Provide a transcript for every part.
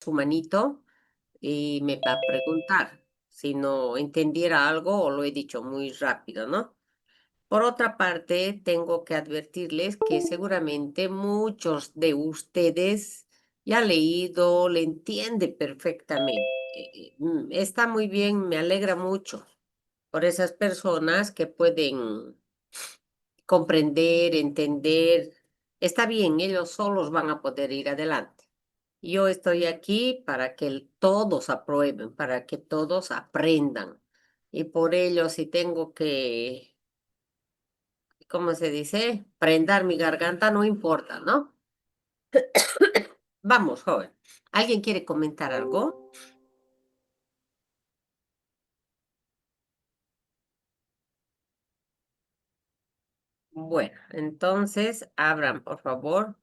su manito y me va a preguntar si no entendiera algo o lo he dicho muy rápido, ¿no? Por otra parte, tengo que advertirles que seguramente muchos de ustedes ya han leído, le entiende perfectamente. Está muy bien, me alegra mucho por esas personas que pueden comprender, entender. Está bien, ellos solos van a poder ir adelante. Yo estoy aquí para que todos aprueben, para que todos aprendan. Y por ello, si tengo que, ¿cómo se dice? Prendar mi garganta, no importa, ¿no? Vamos, joven. ¿Alguien quiere comentar algo? Bueno, entonces abran, por favor,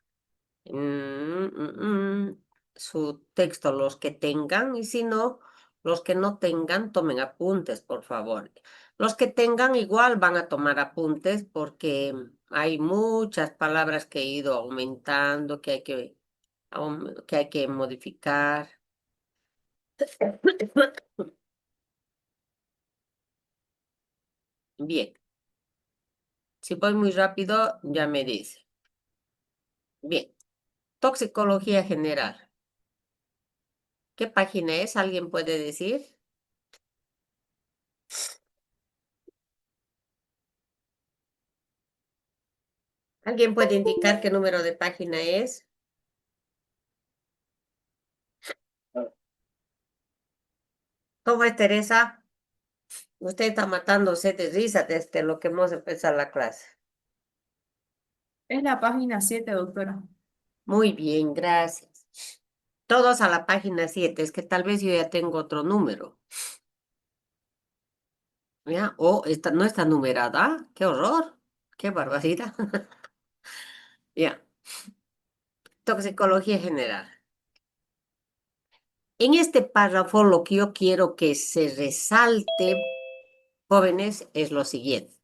su texto, los que tengan, y si no, los que no tengan, tomen apuntes, por favor. Los que tengan igual van a tomar apuntes porque hay muchas palabras que he ido aumentando, que hay que modificar. Bien, si voy muy rápido, ya me dice. Bien, toxicología general. ¿Qué página es? ¿Alguien puede decir? ¿Alguien puede indicar qué número de página es? ¿Cómo es, Teresa? Usted está matándose de risa desde lo que hemos empezado la clase. Es la página 7, doctora. Muy bien, gracias. Todos a la página 7. Es que tal vez yo ya tengo otro número. ¿Ya? O esta, no está numerada. ¡Qué horror! ¡Qué barbaridad! Ya, toxicología general. En este párrafo lo que yo quiero que se resalte, jóvenes, es lo siguiente,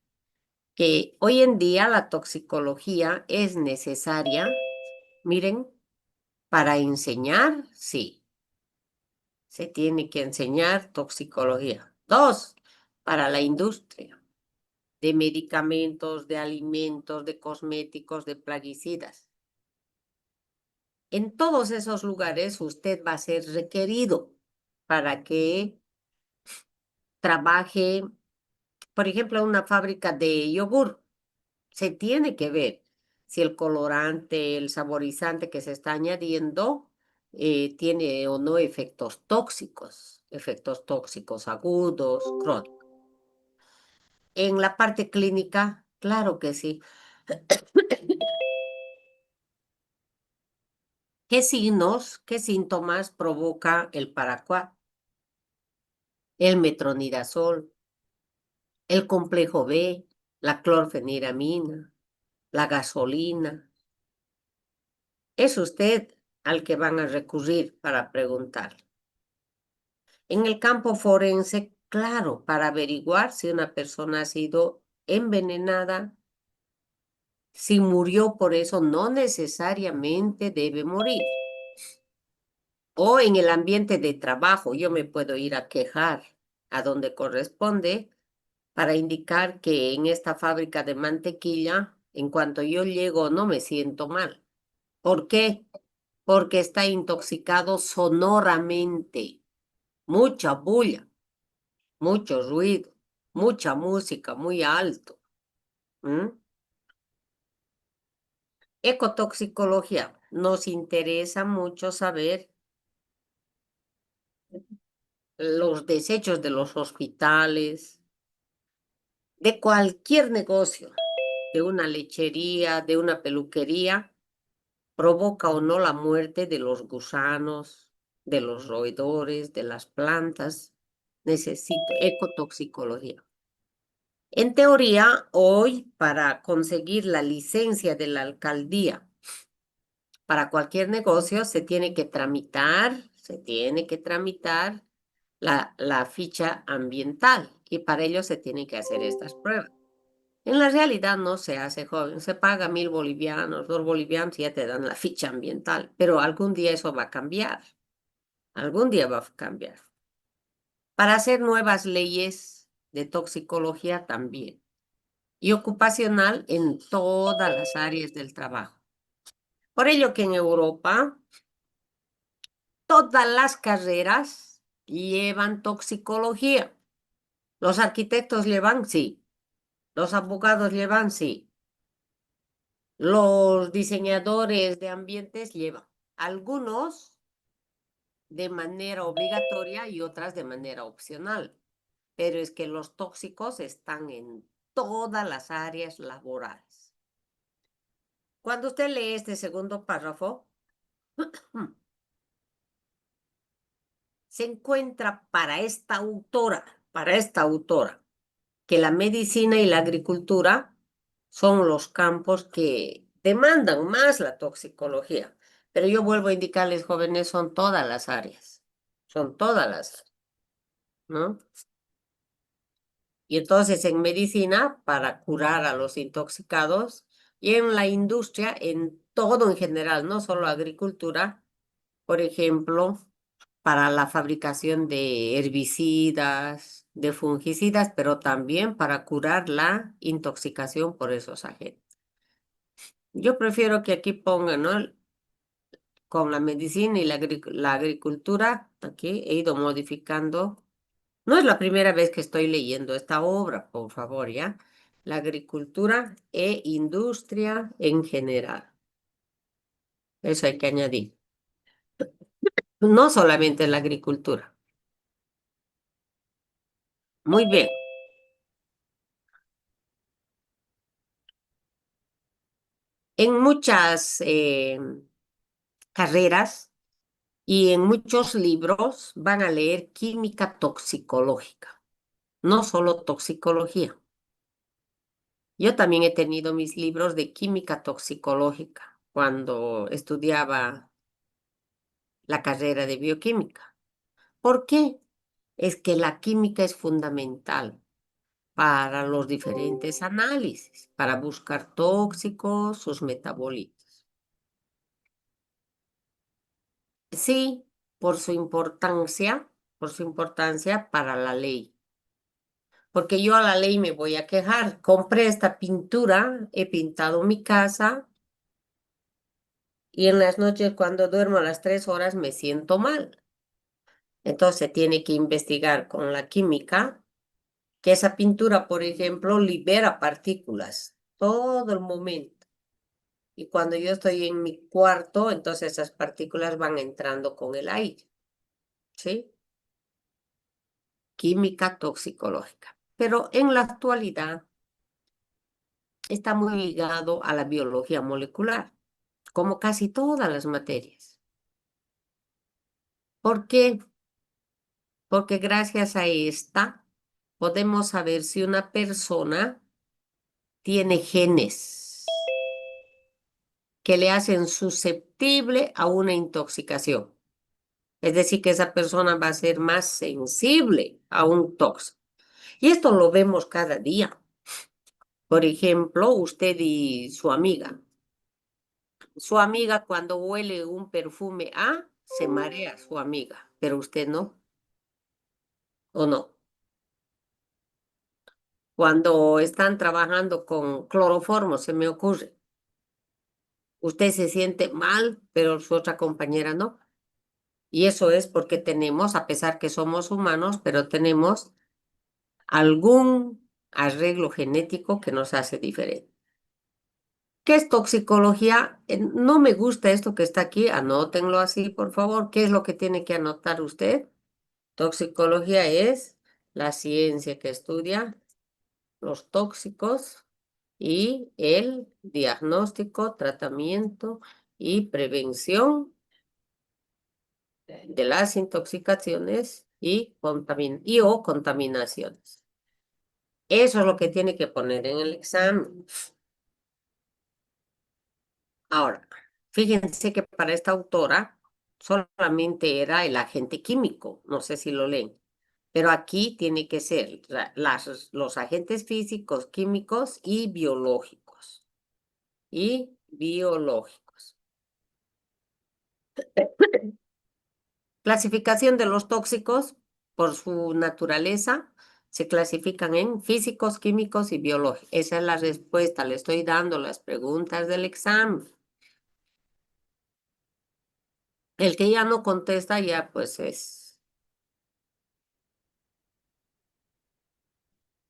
que hoy en día la toxicología es necesaria, miren, para enseñar, sí, se tiene que enseñar toxicología. Dos, para la industria de medicamentos, de alimentos, de cosméticos, de plaguicidas. En todos esos lugares usted va a ser requerido para que trabaje, por ejemplo, una fábrica de yogur. Se tiene que ver si el colorante, el saborizante que se está añadiendo tiene o no efectos tóxicos agudos, crónicos. En la parte clínica, claro que sí. ¿Qué signos, qué síntomas provoca el paraquat, el metronidazol, el complejo B, la clorfeniramina, la gasolina? Es usted al que van a recurrir para preguntar. En el campo forense, claro, para averiguar si una persona ha sido envenenada, si murió por eso, no necesariamente debe morir. O en el ambiente de trabajo, yo me puedo ir a quejar a donde corresponde para indicar que en esta fábrica de mantequilla, en cuanto yo llego, no me siento mal. ¿Por qué? Porque está intoxicado sonoramente, mucha bulla, mucho ruido, mucha música, muy alto. ¿M? Ecotoxicología. Nos interesa mucho saber los desechos de los hospitales, de cualquier negocio, de una lechería, de una peluquería, provoca o no la muerte de los gusanos, de los roedores, de las plantas. Necesito ecotoxicología. En teoría, hoy para conseguir la licencia de la alcaldía para cualquier negocio se tiene que tramitar la ficha ambiental y para ello se tienen que hacer estas pruebas. En la realidad no se hace, joven, se paga 1.000 bolivianos, 2 bolivianos y ya te dan la ficha ambiental, pero algún día eso va a cambiar. Algún día va a cambiar. Para hacer nuevas leyes de toxicología también. Y ocupacional en todas las áreas del trabajo. Por ello que en Europa todas las carreras llevan toxicología. Los arquitectos llevan, sí. Los abogados llevan, sí. Los diseñadores de ambientes llevan. Algunos de manera obligatoria y otras de manera opcional. Pero es que los tóxicos están en todas las áreas laborales. Cuando usted lee este segundo párrafo, se encuentra para esta autora, que la medicina y la agricultura son los campos que demandan más la toxicología. Pero yo vuelvo a indicarles, jóvenes, son todas las áreas, ¿no? Y entonces en medicina, para curar a los intoxicados, y en la industria, en todo en general, no solo agricultura, por ejemplo, para la fabricación de herbicidas, de fungicidas, pero también para curar la intoxicación por esos agentes. Yo prefiero que aquí pongan, ¿no? Con la medicina y la agricultura, aquí he ido modificando. No es la primera vez que estoy leyendo esta obra, por favor, ¿ya? La agricultura e industria en general. Eso hay que añadir. No solamente la agricultura. Muy bien. En muchas carreras y en muchos libros van a leer química toxicológica, no solo toxicología. Yo también he tenido mis libros de química toxicológica cuando estudiaba la carrera de bioquímica. ¿Por qué? Es que la química es fundamental para los diferentes análisis, para buscar tóxicos, sus metabolitos. Sí, por su importancia para la ley. Porque yo a la ley me voy a quejar. Compré esta pintura, he pintado mi casa y en las noches cuando duermo a las 3 horas me siento mal. Entonces se tiene que investigar con la química que esa pintura, por ejemplo, libera partículas todo el momento. Y cuando yo estoy en mi cuarto, entonces esas partículas van entrando con el aire, ¿sí? Química toxicológica. Pero en la actualidad está muy ligado a la biología molecular, como casi todas las materias. ¿Por qué? Porque gracias a esta podemos saber si una persona tiene genes que le hacen susceptible a una intoxicación. Es decir, que esa persona va a ser más sensible a un tóxico. Y esto lo vemos cada día. Por ejemplo, usted y su amiga. Su amiga cuando huele un perfume A, se marea su amiga, pero usted no, ¿o no? Cuando están trabajando con cloroformo, se me ocurre, usted se siente mal, pero su otra compañera no. Y eso es porque tenemos, a pesar que somos humanos, pero tenemos algún arreglo genético que nos hace diferente. ¿Qué es toxicología? No me gusta esto que está aquí, anótenlo así, por favor. ¿Qué es lo que tiene que anotar usted? Toxicología es la ciencia que estudia los tóxicos y el diagnóstico, tratamiento y prevención de las intoxicaciones y o contaminaciones. Eso es lo que tiene que poner en el examen. Ahora, fíjense que para esta autora solamente era el agente químico, no sé si lo leen, pero aquí tiene que ser los agentes físicos, químicos y biológicos. Y biológicos. Clasificación de los tóxicos por su naturaleza se clasifican en físicos, químicos y biológicos. Esa es la respuesta. Le estoy dando las preguntas del examen. El que ya no contesta ya pues es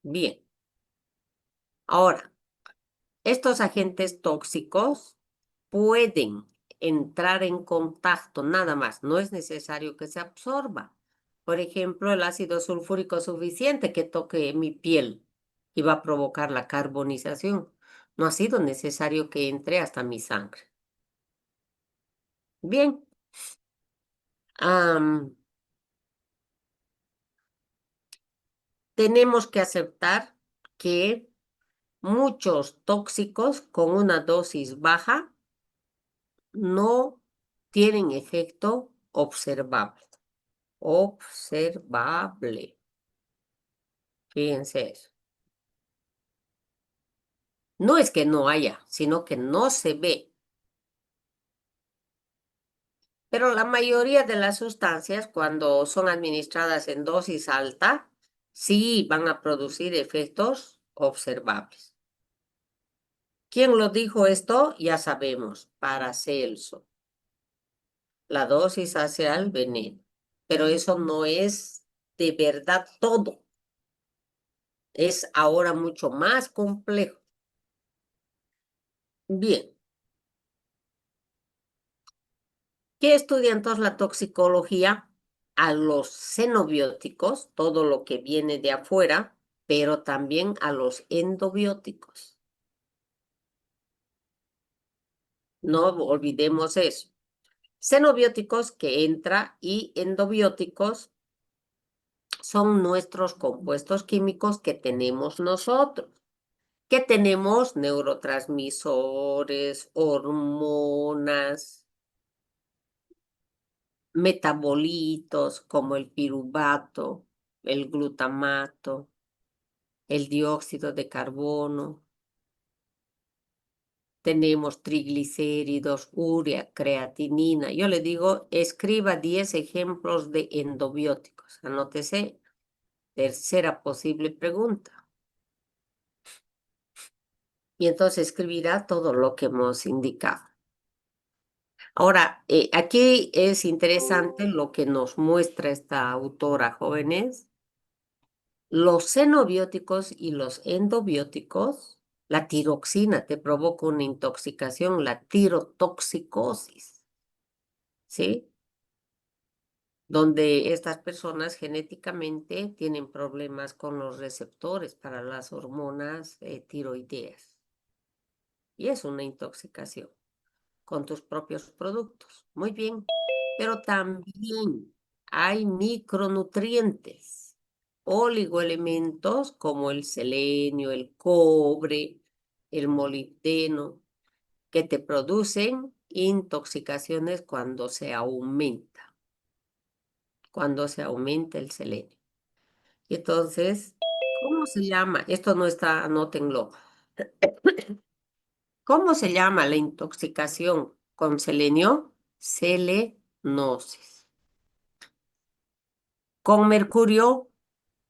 bien. Ahora, estos agentes tóxicos pueden entrar en contacto, nada más, no es necesario que se absorba. Por ejemplo, el ácido sulfúrico suficiente que toque mi piel y va a provocar la carbonización. No ha sido necesario que entre hasta mi sangre. Bien, am, tenemos que aceptar que muchos tóxicos con una dosis baja no tienen efecto observable. Observable. Fíjense eso. No es que no haya, sino que no se ve. Pero la mayoría de las sustancias, cuando son administradas en dosis alta, sí van a producir efectos observables. ¿Quién lo dijo esto? Ya sabemos, Paracelso. La dosis hace al veneno. Pero eso no es de verdad todo. Es ahora mucho más complejo. Bien. ¿Qué estudia entonces la toxicología? A los xenobióticos, todo lo que viene de afuera, pero también a los endobióticos. No olvidemos eso. Xenobióticos que entra y endobióticos son nuestros compuestos químicos que tenemos nosotros, que tenemos neurotransmisores, hormonas, metabolitos como el piruvato, el glutamato, el dióxido de carbono. Tenemos triglicéridos, urea, creatinina. Yo le digo, escriba 10 ejemplos de endobióticos. Anótese. Tercera posible pregunta. Y entonces escribirá todo lo que hemos indicado. Ahora, aquí es interesante lo que nos muestra esta autora, jóvenes. Los xenobióticos y los endobióticos, la tiroxina te provoca una intoxicación, la tirotoxicosis, ¿sí? Donde estas personas genéticamente tienen problemas con los receptores para las hormonas tiroideas. Y es una intoxicación con tus propios productos. Muy bien. Pero también hay micronutrientes, oligoelementos como el selenio, el cobre, el molibdeno, que te producen intoxicaciones cuando se aumenta el selenio. Y entonces, ¿cómo se llama? Esto no está, anótenlo. ¿Cómo se llama la intoxicación con selenio? Selenosis. Con mercurio,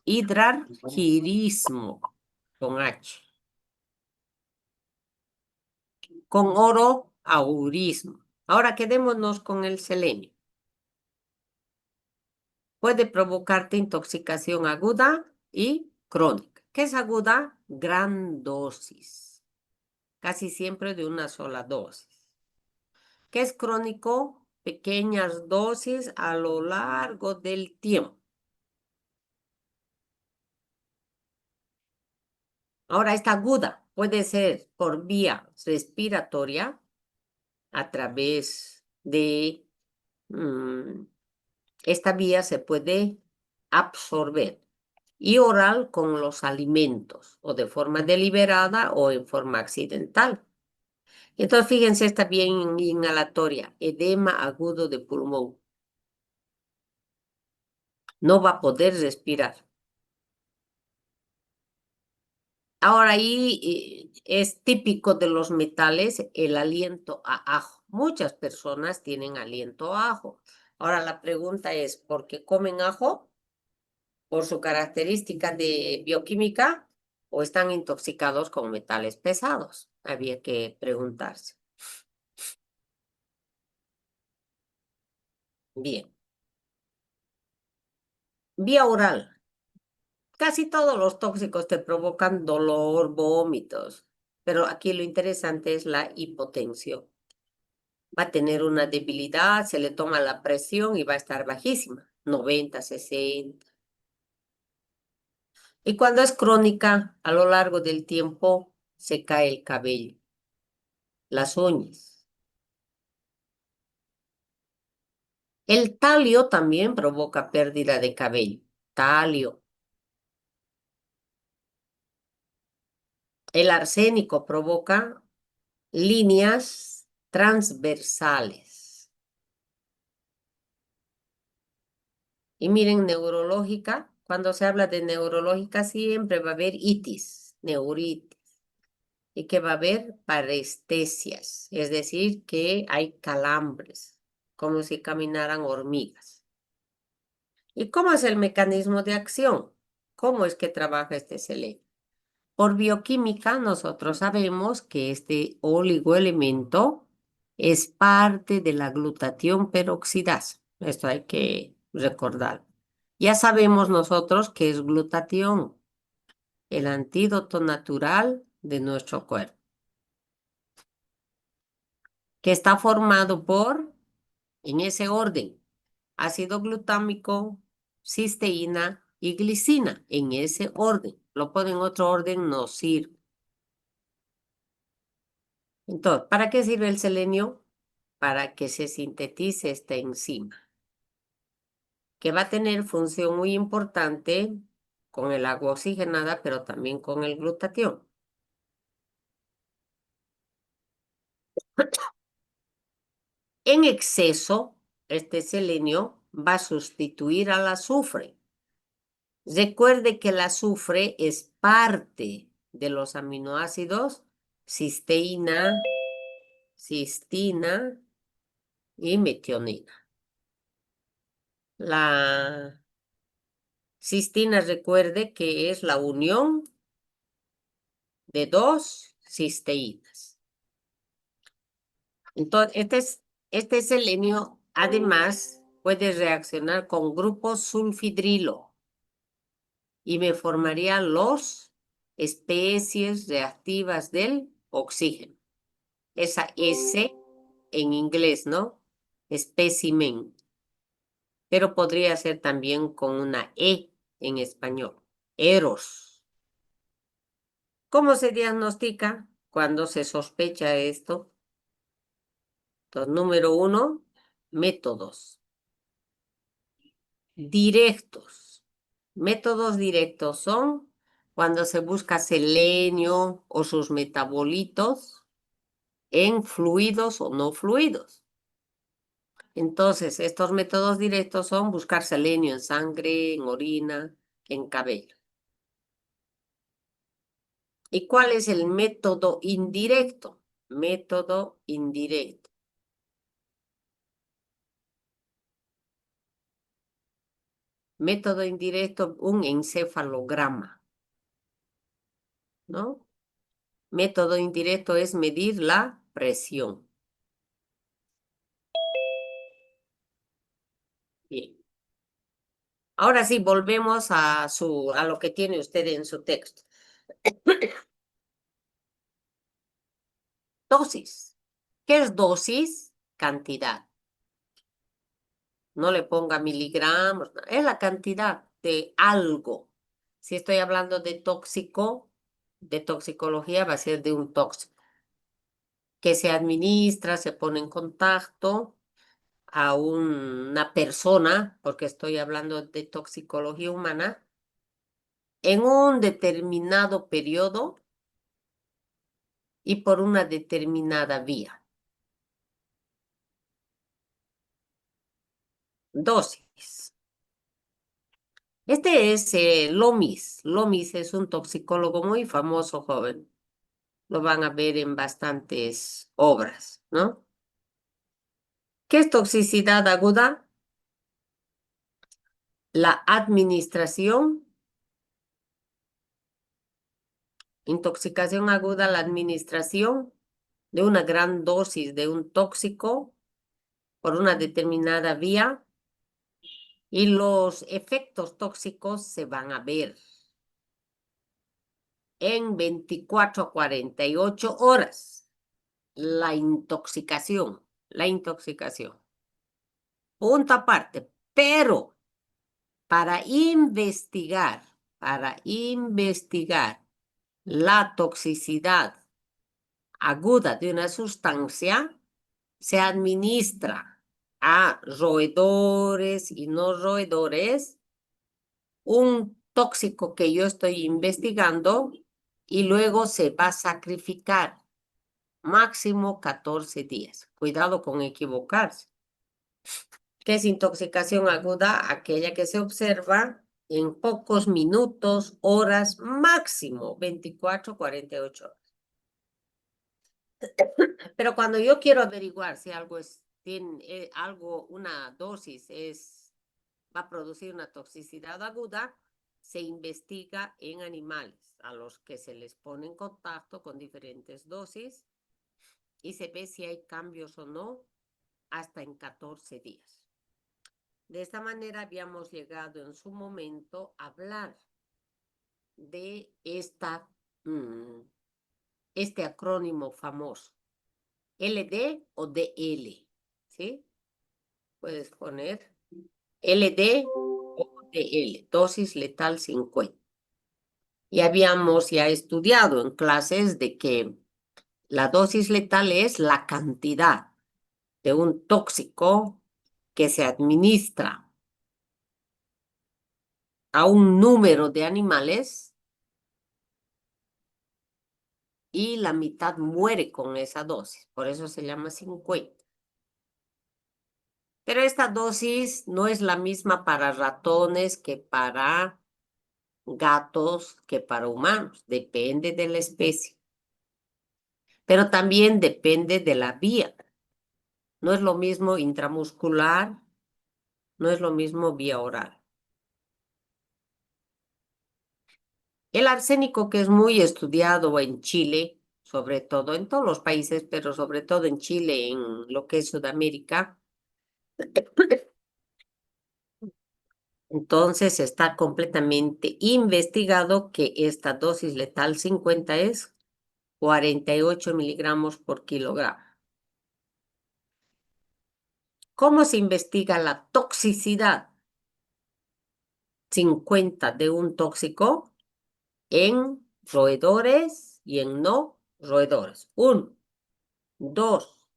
hidrargirismo, con H. Con oro, aurismo. Ahora quedémonos con el selenio. Puede provocarte intoxicación aguda y crónica. ¿Qué es aguda? Gran dosis. Casi siempre de una sola dosis. ¿Qué es crónico? Pequeñas dosis a lo largo del tiempo. Ahora, esta aguda puede ser por vía respiratoria a través de esta vía se puede absorber y oral con los alimentos o de forma deliberada o en forma accidental. Entonces, fíjense, está bien inhalatoria, edema agudo de pulmón. No va a poder respirar. Ahora ahí es típico de los metales el aliento a ajo. Muchas personas tienen aliento a ajo. Ahora la pregunta es, ¿por qué comen ajo? ¿Por su característica de bioquímica o están intoxicados con metales pesados? Había que preguntarse. Bien. Vía oral. Casi todos los tóxicos te provocan dolor, vómitos, pero aquí lo interesante es la hipotensión. Va a tener una debilidad, se le toma la presión y va a estar bajísima, 90, 60. Y cuando es crónica, a lo largo del tiempo se cae el cabello, las uñas. El talio también provoca pérdida de cabello. Talio. El arsénico provoca líneas transversales. Y miren, neurológica, cuando se habla de neurológica siempre va a haber itis, neuritis, y que va a haber parestesias, es decir, que hay calambres, como si caminaran hormigas. ¿Y cómo es el mecanismo de acción? ¿Cómo es que trabaja este selenio? Por bioquímica, nosotros sabemos que este oligoelemento es parte de la glutatión peroxidasa. Esto hay que recordar. Ya sabemos nosotros que es glutatión, el antídoto natural de nuestro cuerpo, que está formado por, en ese orden, ácido glutámico, cisteína y glicina, en ese orden. Lo ponen en otro orden, no sirve. Entonces, ¿para qué sirve el selenio? Para que se sintetice esta enzima, que va a tener función muy importante con el agua oxigenada, pero también con el glutatión. En exceso, este selenio va a sustituir al azufre. Recuerde que el azufre es parte de los aminoácidos cisteína, cistina y metionina. La cistina, recuerde que es la unión de dos cisteínas. Entonces, este selenio además puede reaccionar con grupo sulfidrilo y me formaría los especies reactivas del oxígeno. Esa S en inglés, ¿no? Espécimen. Pero podría ser también con una E en español. Eros. ¿Cómo se diagnostica cuando se sospecha esto? Entonces, número uno, métodos directos. Métodos directos son cuando se busca selenio o sus metabolitos en fluidos o no fluidos. Entonces, estos métodos directos son buscar selenio en sangre, en orina, en cabello. ¿Y cuál es el método indirecto? Método indirecto. Método indirecto, un encefalograma, ¿no? Método indirecto es medir la presión. Bien. Ahora sí, volvemos a lo que tiene usted en su texto. Dosis. ¿Qué es dosis? Cantidad. No le ponga miligramos, no, es la cantidad de algo. Si estoy hablando de tóxico, de toxicología, va a ser de un tóxico que se administra, se pone en contacto a una persona, porque estoy hablando de toxicología humana, en un determinado periodo y por una determinada vía. Dosis. Este es Lomis. Lomis es un toxicólogo muy famoso, joven. Lo van a ver en bastantes obras, ¿no? ¿Qué es toxicidad aguda? La administración, intoxicación aguda, la administración de una gran dosis de un tóxico por una determinada vía y los efectos tóxicos se van a ver en 24 a 48 horas. La intoxicación. Punto aparte, pero para investigar la toxicidad aguda de una sustancia, se administra a roedores y no roedores un tóxico que yo estoy investigando y luego se va a sacrificar máximo 14 días. Cuidado con equivocarse. ¿Qué es intoxicación aguda? Aquella que se observa en pocos minutos, horas, máximo 24, 48 horas. Pero cuando yo quiero averiguar si algo una dosis va a producir una toxicidad aguda, se investiga en animales a los que se les pone en contacto con diferentes dosis y se ve si hay cambios o no hasta en 14 días. De esta manera habíamos llegado en su momento a hablar de este acrónimo famoso, LD o DL, ¿sí? Puedes poner LD o DL, dosis letal 50. Y habíamos ya estudiado en clases de que la dosis letal es la cantidad de un tóxico que se administra a un número de animales y la mitad muere con esa dosis. Por eso se llama 50. Pero esta dosis no es la misma para ratones que para gatos, que para humanos. Depende de la especie. Pero también depende de la vía. No es lo mismo intramuscular, no es lo mismo vía oral. El arsénico, que es muy estudiado en Chile, sobre todo en todos los países, pero sobre todo en Chile, en lo que es Sudamérica, entonces está completamente investigado que esta dosis letal 50 es 48 miligramos por kilogramo. ¿Cómo se investiga la toxicidad 50 de un tóxico en roedores y en no roedores? Uno. Dos.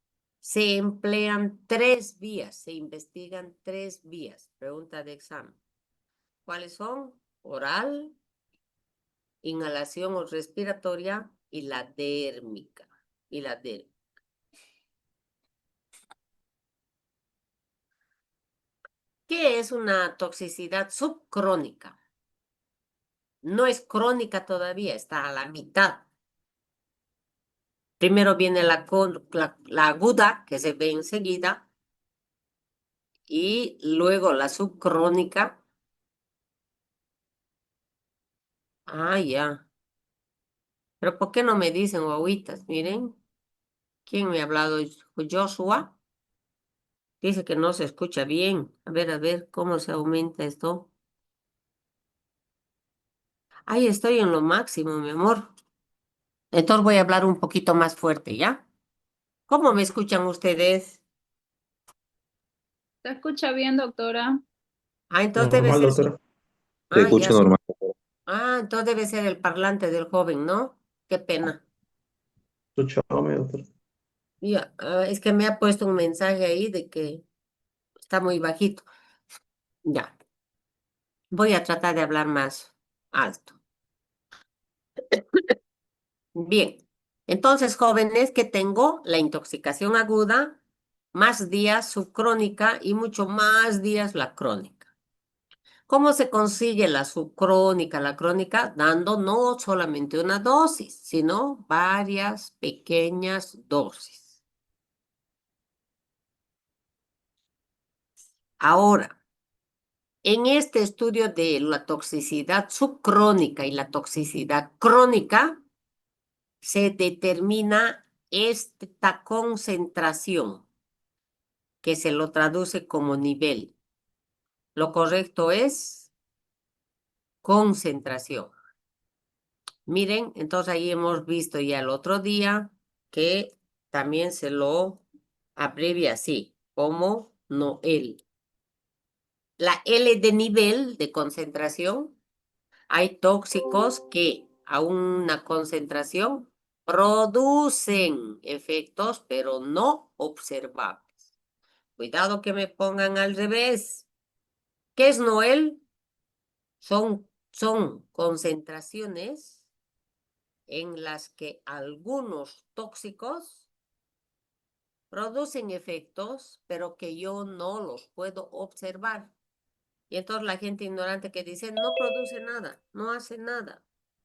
Se emplean 3 vías, se investigan 3 vías. Pregunta de examen. ¿Cuáles son? Oral, inhalación o respiratoria y la dérmica. Y la dérmica. ¿Qué es una toxicidad subcrónica? No es crónica todavía, está a la mitad. Primero viene la aguda, que se ve enseguida, y luego la subcrónica. Ah, ya. Pero ¿por qué no me dicen guaguitas? Miren, ¿quién me ha hablado? Joshua. Dice que no se escucha bien. A ver, ¿cómo se aumenta esto? Ahí estoy en lo máximo, mi amor. Entonces voy a hablar un poquito más fuerte, ¿ya? ¿Cómo me escuchan ustedes? ¿Se escucha bien, doctora? Ah, entonces debe Normal, ser doctora. Se Ah, ya. escucha normal, doctora. Ah, entonces debe ser el parlante del joven, ¿no? Qué pena. Escúchame, doctora. Ya, es que me ha puesto un mensaje ahí de que está muy bajito. Ya, voy a tratar de hablar más alto. Bien, entonces, jóvenes, que tengo la intoxicación aguda, más días subcrónica y mucho más días la crónica. ¿Cómo se consigue la subcrónica, la crónica? Dando no solamente una dosis, sino varias pequeñas dosis. Ahora, En este estudio de la toxicidad subcrónica y la toxicidad crónica, se determina esta concentración, que se lo traduce como nivel. Lo correcto es concentración. Miren, entonces ahí hemos visto ya el otro día que también se lo abrevia así, como no él. La L de nivel de concentración, hay tóxicos que a una concentración producen efectos, pero no observables. Cuidado que me pongan al revés. ¿Qué es Noel? Son concentraciones en las que algunos tóxicos producen efectos, pero que yo no los puedo observar. Y entonces la gente ignorante que dice, no produce nada, no hace nada,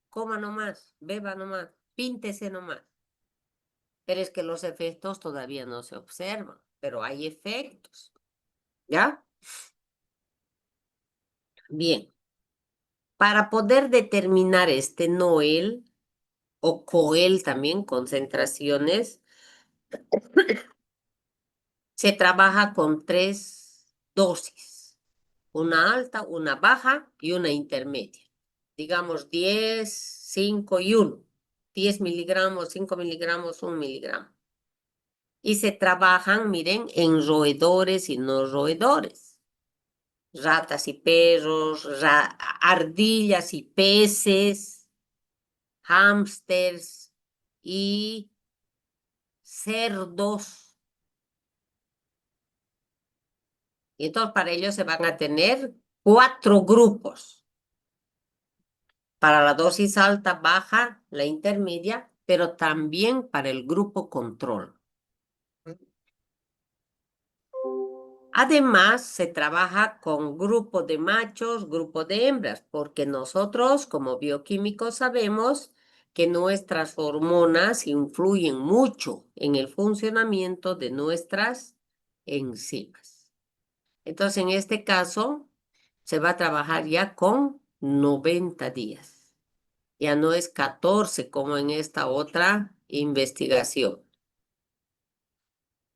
coma nomás, beba nomás, píntese nomás. Pero es que los efectos todavía no se observan, pero hay efectos. ¿Ya? Bien. Para poder determinar este Noel o COEL también, concentraciones, se trabaja con 3 dosis, una alta, una baja y una intermedia. Digamos 10, 5 y 1. 10 miligramos, 5 miligramos, 1 miligramo. Y se trabajan, miren, en roedores y no roedores. Ratas y perros, ardillas y peces, hámsters y cerdos. Y entonces para ello se van a tener 4 grupos. Para la dosis alta, baja, la intermedia, pero también para el grupo control. Además, se trabaja con grupo de machos, grupo de hembras, porque nosotros como bioquímicos sabemos que nuestras hormonas influyen mucho en el funcionamiento de nuestras enzimas. Entonces, en este caso, se va a trabajar ya con 90 días. Ya no es 14 como en esta otra investigación.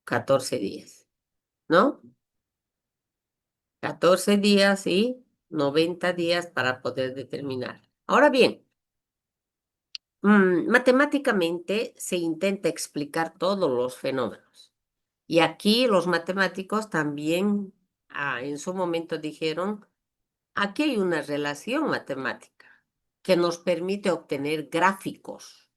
14 días, ¿no? 14 días y 90 días para poder determinar. Ahora bien, matemáticamente se intenta explicar todos los fenómenos. Y aquí los matemáticos también en su momento dijeron, aquí hay una relación matemática que nos permite obtener gráficos.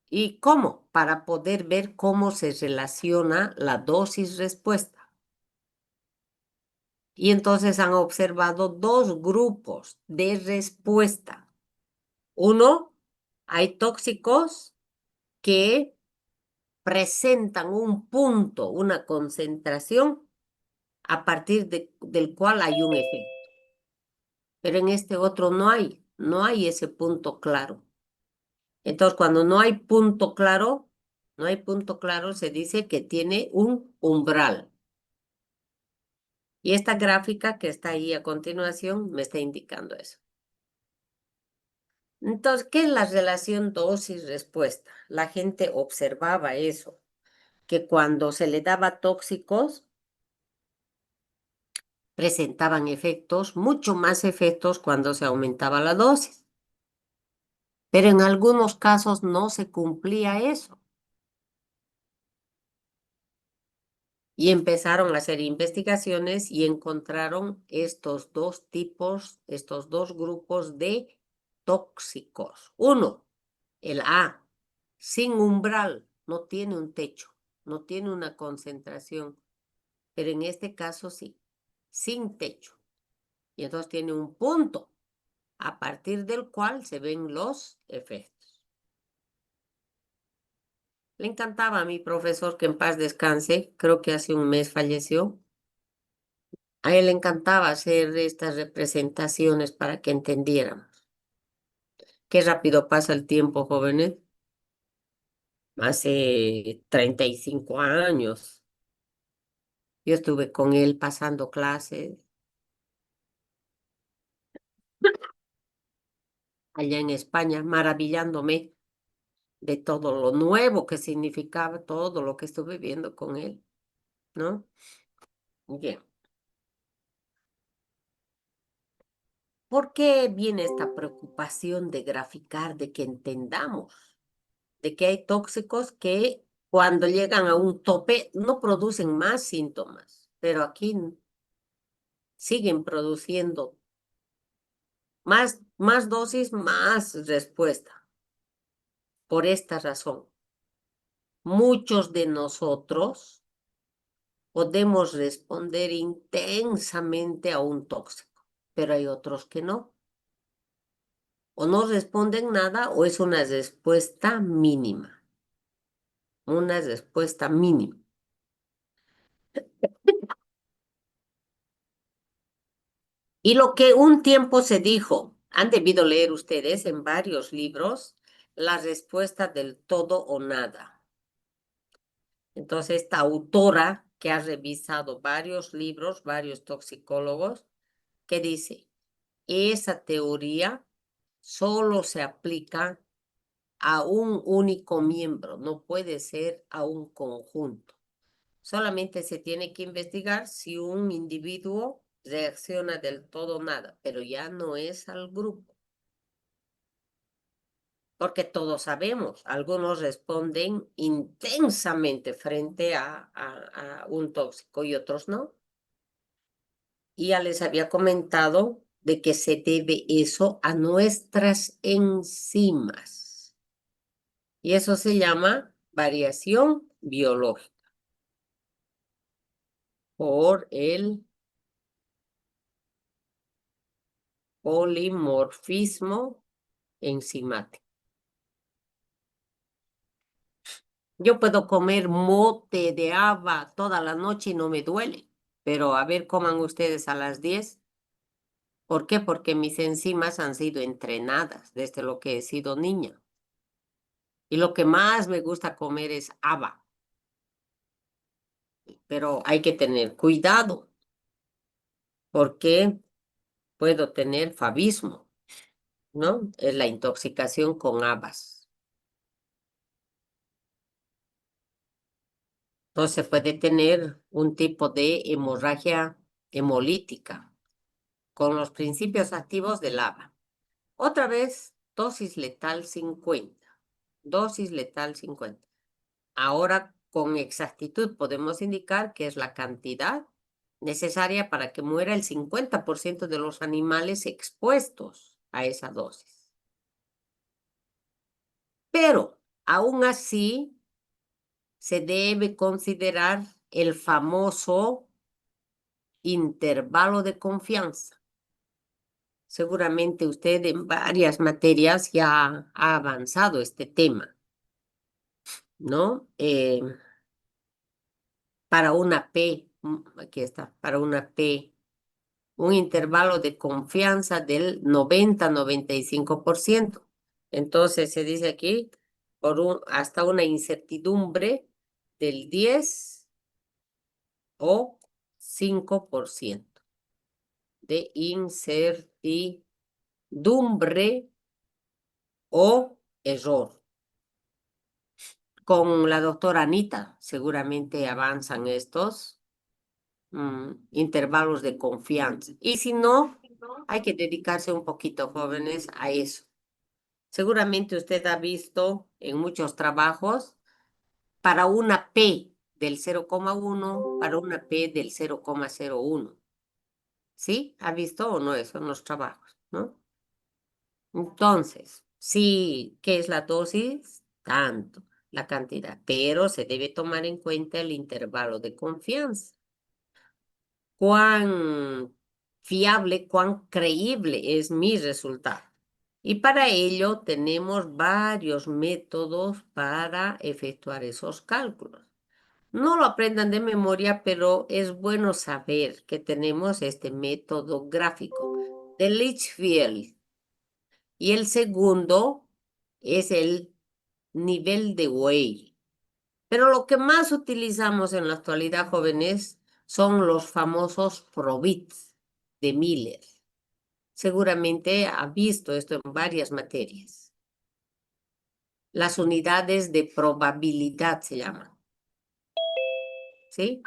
¿Y cómo? Para poder ver cómo se relaciona la dosis-respuesta. Y entonces han observado 2 grupos de respuesta. Uno, hay tóxicos que presentan un punto, una concentración a partir del cual hay un efecto. Pero en este otro no hay ese punto claro. Entonces, cuando no hay punto claro, no hay punto claro, se dice que tiene un umbral. Y esta gráfica que está ahí a continuación me está indicando eso. Entonces, ¿qué es la relación dosis-respuesta? La gente observaba eso, que cuando se le daba tóxicos, presentaban efectos, mucho más efectos cuando se aumentaba la dosis. Pero en algunos casos no se cumplía eso. Y empezaron a hacer investigaciones y encontraron estos 2 tipos, estos 2 grupos de tóxicos. Uno, el A, sin umbral, no tiene un techo, no tiene una concentración, pero en este caso sí, sin techo. Y entonces tiene un punto a partir del cual se ven los efectos. Le encantaba a mi profesor, que en paz descanse, creo que hace un mes falleció. A él le encantaba hacer estas representaciones para que entendiéramos. Qué rápido pasa el tiempo, jóvenes. Hace 35 años. Yo estuve con él pasando clases allá en España, maravillándome de todo lo nuevo que significaba todo lo que estuve viendo con él, ¿no? Bien. ¿Por qué viene esta preocupación de graficar, de que entendamos, de que hay tóxicos que cuando llegan a un tope no producen más síntomas, pero aquí siguen produciendo más dosis, más respuesta? Por esta razón, muchos de nosotros podemos responder intensamente a un tóxico, pero hay otros que no. O no responden nada o es una respuesta mínima. Una respuesta mínima. Y lo que un tiempo se dijo, han debido leer ustedes en varios libros, la respuesta del todo o nada. Entonces, esta autora que ha revisado varios libros, varios toxicólogos, que dice, esa teoría solo se aplica a un único miembro, no puede ser a un conjunto. Solamente se tiene que investigar si un individuo reacciona del todo o nada, pero ya no es al grupo. Porque todos sabemos, algunos responden intensamente frente a un tóxico y otros no. Y ya les había comentado de que se debe eso a nuestras enzimas. Y eso se llama variación biológica por el polimorfismo enzimático. Yo puedo comer mote de haba toda la noche y no me duele, pero a ver, coman ustedes a las 10. ¿Por qué? Porque mis enzimas han sido entrenadas desde lo que he sido niña. Y lo que más me gusta comer es haba, pero hay que tener cuidado porque puedo tener favismo, ¿no? Es la intoxicación con habas. Entonces puede tener un tipo de hemorragia hemolítica con los principios activos del haba. Otra vez, dosis letal 50. Dosis letal 50. Ahora, con exactitud podemos indicar que es la cantidad necesaria para que muera el 50% de los animales expuestos a esa dosis. Pero, aún así, se debe considerar el famoso intervalo de confianza. Seguramente usted en varias materias ya ha avanzado este tema, ¿no? Para una P, aquí está, para una P, un intervalo de confianza del 90-95%. Entonces se dice aquí, hasta una incertidumbre del 10 o 5% de incertidumbre o error. Con la doctora Anita seguramente avanzan estos intervalos de confianza. Y si no, hay que dedicarse un poquito, jóvenes, a eso. Seguramente usted ha visto en muchos trabajos para una P del 0,1, para una P del 0,01. ¿Sí? ¿Ha visto o no eso en los trabajos? ¿No? Entonces, sí, ¿qué es la dosis? Tanto, la cantidad, pero se debe tomar en cuenta el intervalo de confianza. Cuán fiable, cuán creíble es mi resultado. Y para ello tenemos varios métodos para efectuar esos cálculos. No lo aprendan de memoria, pero es bueno saber que tenemos este método gráfico de Litchfield. Y el segundo es el nivel de Weil. Pero lo que más utilizamos en la actualidad, jóvenes, son los famosos probits de Miller. Seguramente ha visto esto en varias materias. Las unidades de probabilidad se llaman. ¿Sí?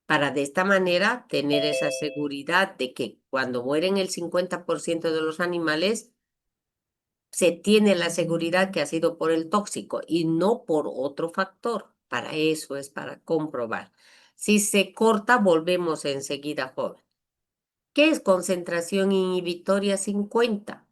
Para de esta manera tener esa seguridad de que cuando mueren el 50% de los animales, se tiene la seguridad que ha sido por el tóxico y no por otro factor. Para eso es para comprobar. Si se corta, volvemos enseguida, joven. ¿Qué es concentración inhibitoria 50?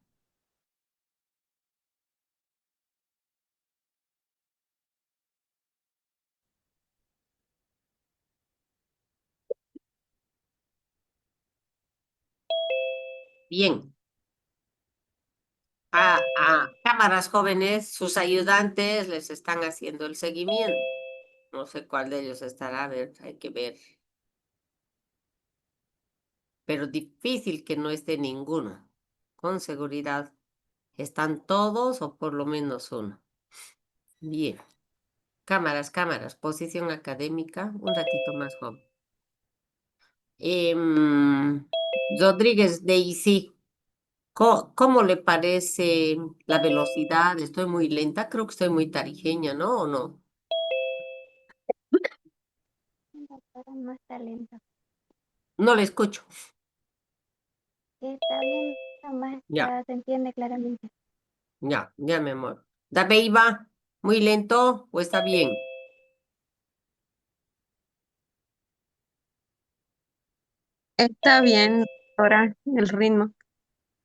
Bien. A cámaras jóvenes, sus ayudantes les están haciendo el seguimiento. No sé cuál de ellos estará, a ver, hay que ver. Pero difícil que no esté ninguno. Con seguridad están todos o por lo menos uno. Bien. Cámaras, cámaras. Posición académica. Un ratito más, joven. Rodríguez Daisy. ¿Cómo le parece la velocidad? ¿Estoy muy lenta? Creo que estoy muy tarijeña, ¿no? ¿O no? Doctora, no está lento. No le escucho. Está bien, nomás Ya, se entiende claramente. ya, mi amor. ¿Dabe iba muy lento o está bien? Está bien, ahora el ritmo.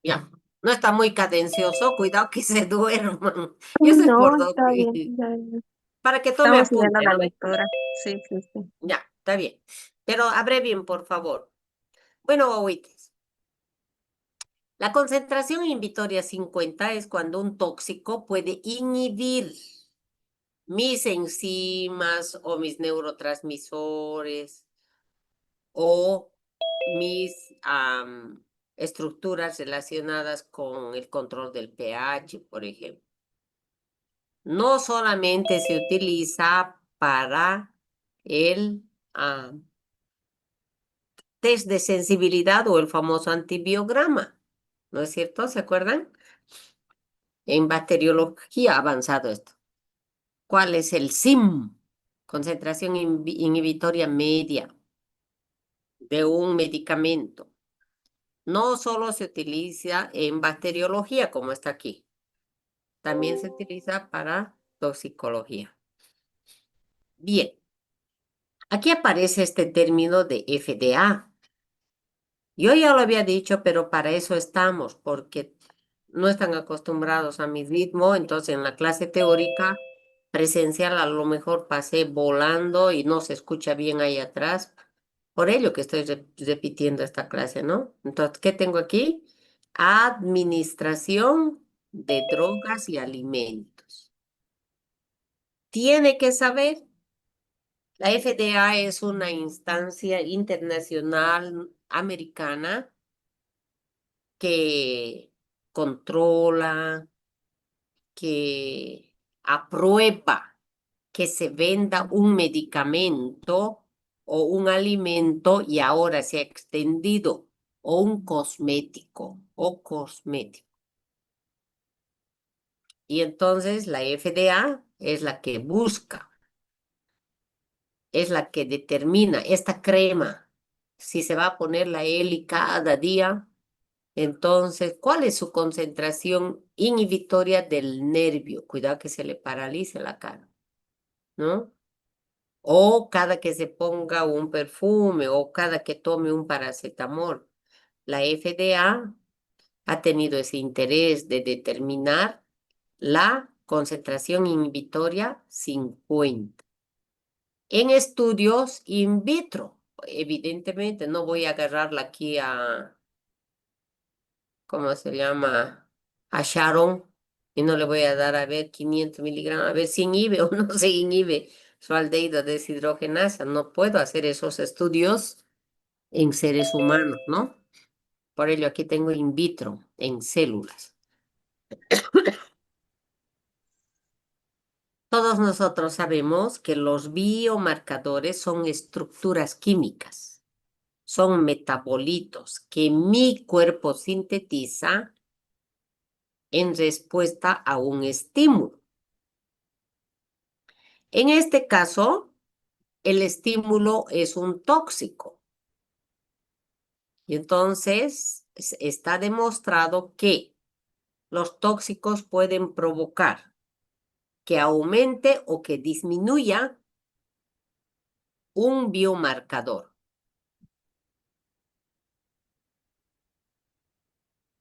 Ya. No está muy cadencioso. Cuidado que se duerman. Yo sé No, por está bien, dónde. está bien. Para que tome Estamos siguiendo apunte, la ¿no ve? lectura. Sí, sí, sí. Ya, está bien. Pero abrevien, por favor. Bueno, oítes. La concentración inhibitoria 50 es cuando un tóxico puede inhibir mis enzimas o mis neurotransmisores o mis estructuras relacionadas con el control del pH, por ejemplo. No solamente se utiliza para el test de sensibilidad o el famoso antibiograma, ¿no es cierto? ¿Se acuerdan? En bacteriología ha avanzado esto. ¿Cuál es el SIM? Concentración inhibitoria media de un medicamento. No solo se utiliza en bacteriología, como está aquí, también se utiliza para toxicología. Bien, aquí aparece este término de FDA. Yo ya lo había dicho, pero para eso estamos, porque no están acostumbrados a mi ritmo, entonces en la clase teórica presencial a lo mejor pasé volando y no se escucha bien ahí atrás. Por ello que estoy repitiendo esta clase, ¿no? Entonces, ¿qué tengo aquí? Administración de drogas y alimentos. Tiene que saber, la FDA es una instancia internacional americana que controla, que aprueba que se venda un medicamento o un alimento y ahora se ha extendido, o un cosmético o cosmético. Y entonces la FDA es la que busca, es la que determina esta crema, si se va a poner la Eli cada día. Entonces, ¿cuál es su concentración inhibitoria del nervio? Cuidado que se le paralice la cara, ¿no? O cada que se ponga un perfume o cada que tome un paracetamol. La FDA ha tenido ese interés de determinar la concentración inhibitoria 50 en estudios in vitro. Evidentemente, no voy a agarrarla aquí a ¿cómo se llama? A Sharon y no le voy a dar a ver 500 miligramos, a ver si inhibe o no se inhibe su aldehído deshidrogenasa. No puedo hacer esos estudios en seres humanos, ¿no? Por ello aquí tengo in vitro, en células. Todos nosotros sabemos que los biomarcadores son estructuras químicas, son metabolitos que mi cuerpo sintetiza en respuesta a un estímulo. En este caso, el estímulo es un tóxico. Y entonces está demostrado que los tóxicos pueden provocar que aumente o que disminuya un biomarcador.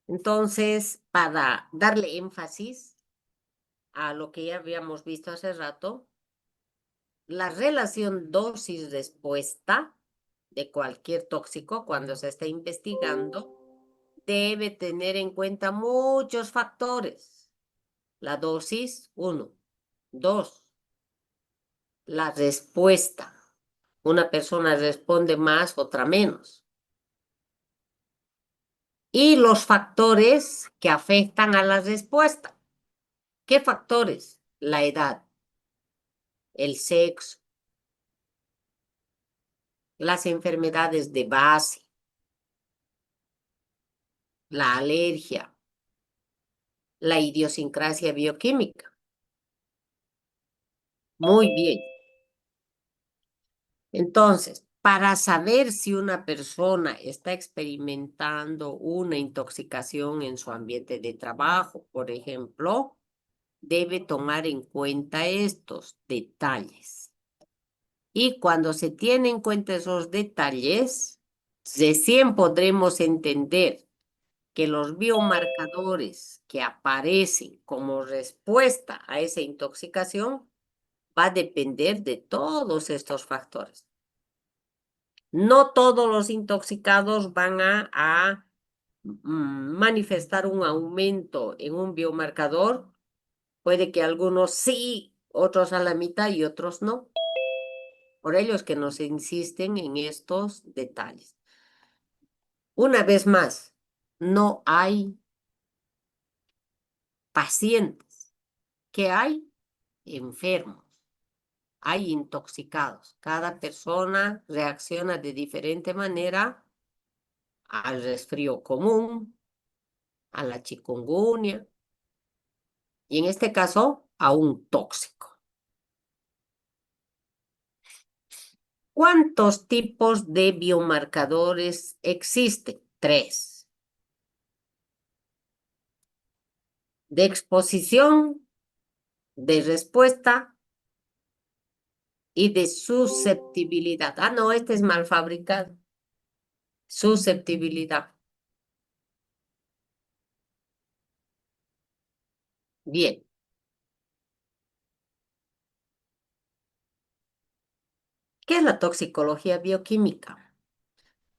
Entonces, para darle énfasis a lo que ya habíamos visto hace rato, la relación dosis-respuesta de cualquier tóxico cuando se está investigando debe tener en cuenta muchos factores. La dosis, 1. 2. La respuesta. Una persona responde más, otra menos. Y los factores que afectan a la respuesta. ¿Qué factores? La edad, el sexo, las enfermedades de base, la alergia, la idiosincrasia bioquímica. Muy bien. Entonces, para saber si una persona está experimentando una intoxicación en su ambiente de trabajo, por ejemplo, debe tomar en cuenta estos detalles. Y cuando se tienen en cuenta esos detalles, recién podremos entender que los biomarcadores que aparecen como respuesta a esa intoxicación va a depender de todos estos factores. No todos los intoxicados van a manifestar un aumento en un biomarcador. Puede que algunos sí, otros a la mitad y otros no. Por ello es que nos insisten en estos detalles. Una vez más, no hay pacientes. ¿Qué hay? Enfermos. Hay intoxicados. Cada persona reacciona de diferente manera al resfrío común, a la chikungunya y en este caso a un tóxico. ¿Cuántos tipos de biomarcadores existen? 3. De exposición, de respuesta y de susceptibilidad. Ah, no, este es mal fabricado. Susceptibilidad. Bien. ¿Qué es la toxicología bioquímica?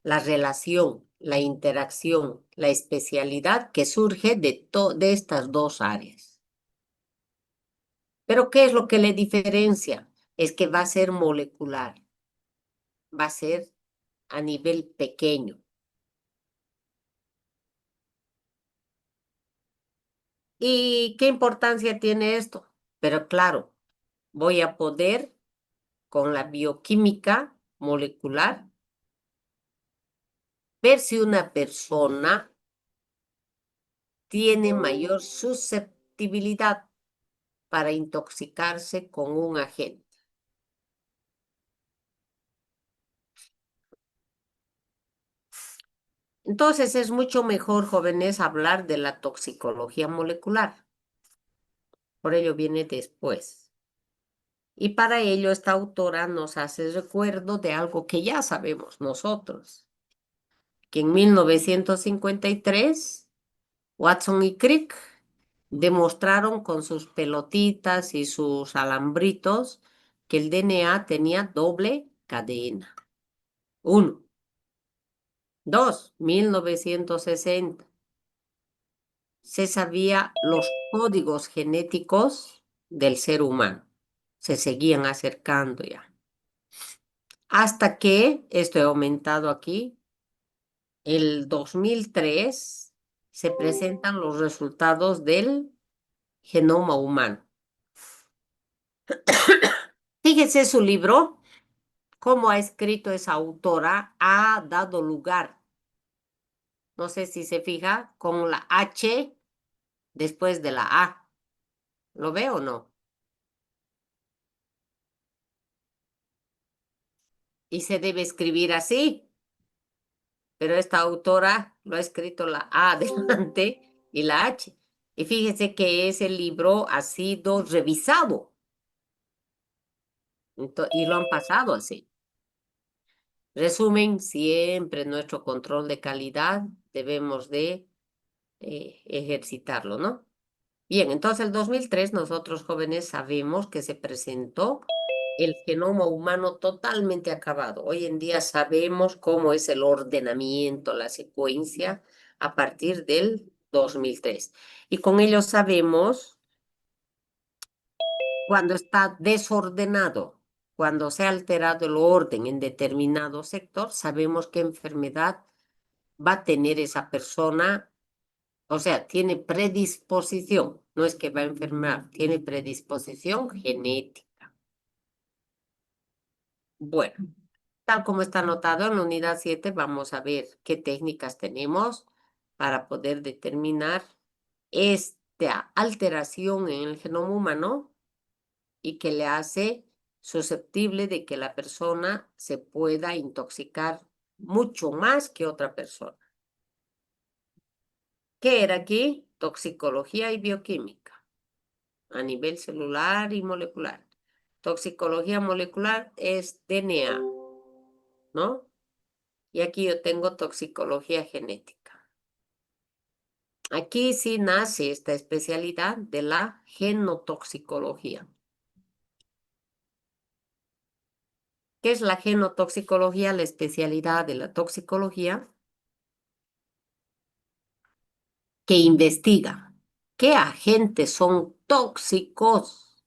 La relación, la interacción, la especialidad que surge de estas dos áreas. Pero ¿qué es lo que le diferencia? Es que va a ser molecular, va a ser a nivel pequeño. ¿Y qué importancia tiene esto? Pero claro, voy a poder con la bioquímica molecular ver si una persona tiene mayor susceptibilidad para intoxicarse con un agente. Entonces es mucho mejor, jóvenes, hablar de la toxicología molecular. Por ello viene después. Y para ello esta autora nos hace recuerdo de algo que ya sabemos nosotros, que en 1953 Watson y Crick demostraron con sus pelotitas y sus alambritos que el DNA tenía doble cadena. 1. 2. 1960. Se sabía los códigos genéticos del ser humano. Se seguían acercando ya. Hasta que, esto he aumentado aquí, el 2003 se presentan los resultados del genoma humano. Fíjese su libro, cómo ha escrito esa autora, ha dado lugar. No sé si se fija, con la H después de la A. ¿Lo ve o no? Y se debe escribir así, pero esta autora lo ha escrito la A delante y la H. Y fíjese que ese libro ha sido revisado y lo han pasado así. Resumen, siempre nuestro control de calidad debemos de ejercitarlo, ¿no? Bien, entonces el 2003 nosotros jóvenes sabemos que se presentó el genoma humano totalmente acabado. Hoy en día sabemos cómo es el ordenamiento, la secuencia a partir del 2003. Y con ello sabemos cuando está desordenado, cuando se ha alterado el orden en determinado sector, sabemos qué enfermedad va a tener esa persona, o sea, tiene predisposición, no es que va a enfermar, tiene predisposición genética. Bueno, tal como está anotado en la unidad 7, vamos a ver qué técnicas tenemos para poder determinar esta alteración en el genoma humano y que le hace susceptible de que la persona se pueda intoxicar mucho más que otra persona. ¿Qué era aquí? Toxicología y bioquímica a nivel celular y molecular. Toxicología molecular es DNA, ¿no? Y aquí yo tengo toxicología genética. Aquí sí nace esta especialidad de la genotoxicología. ¿Qué es la genotoxicología? La especialidad de la toxicología que investiga qué agentes son tóxicos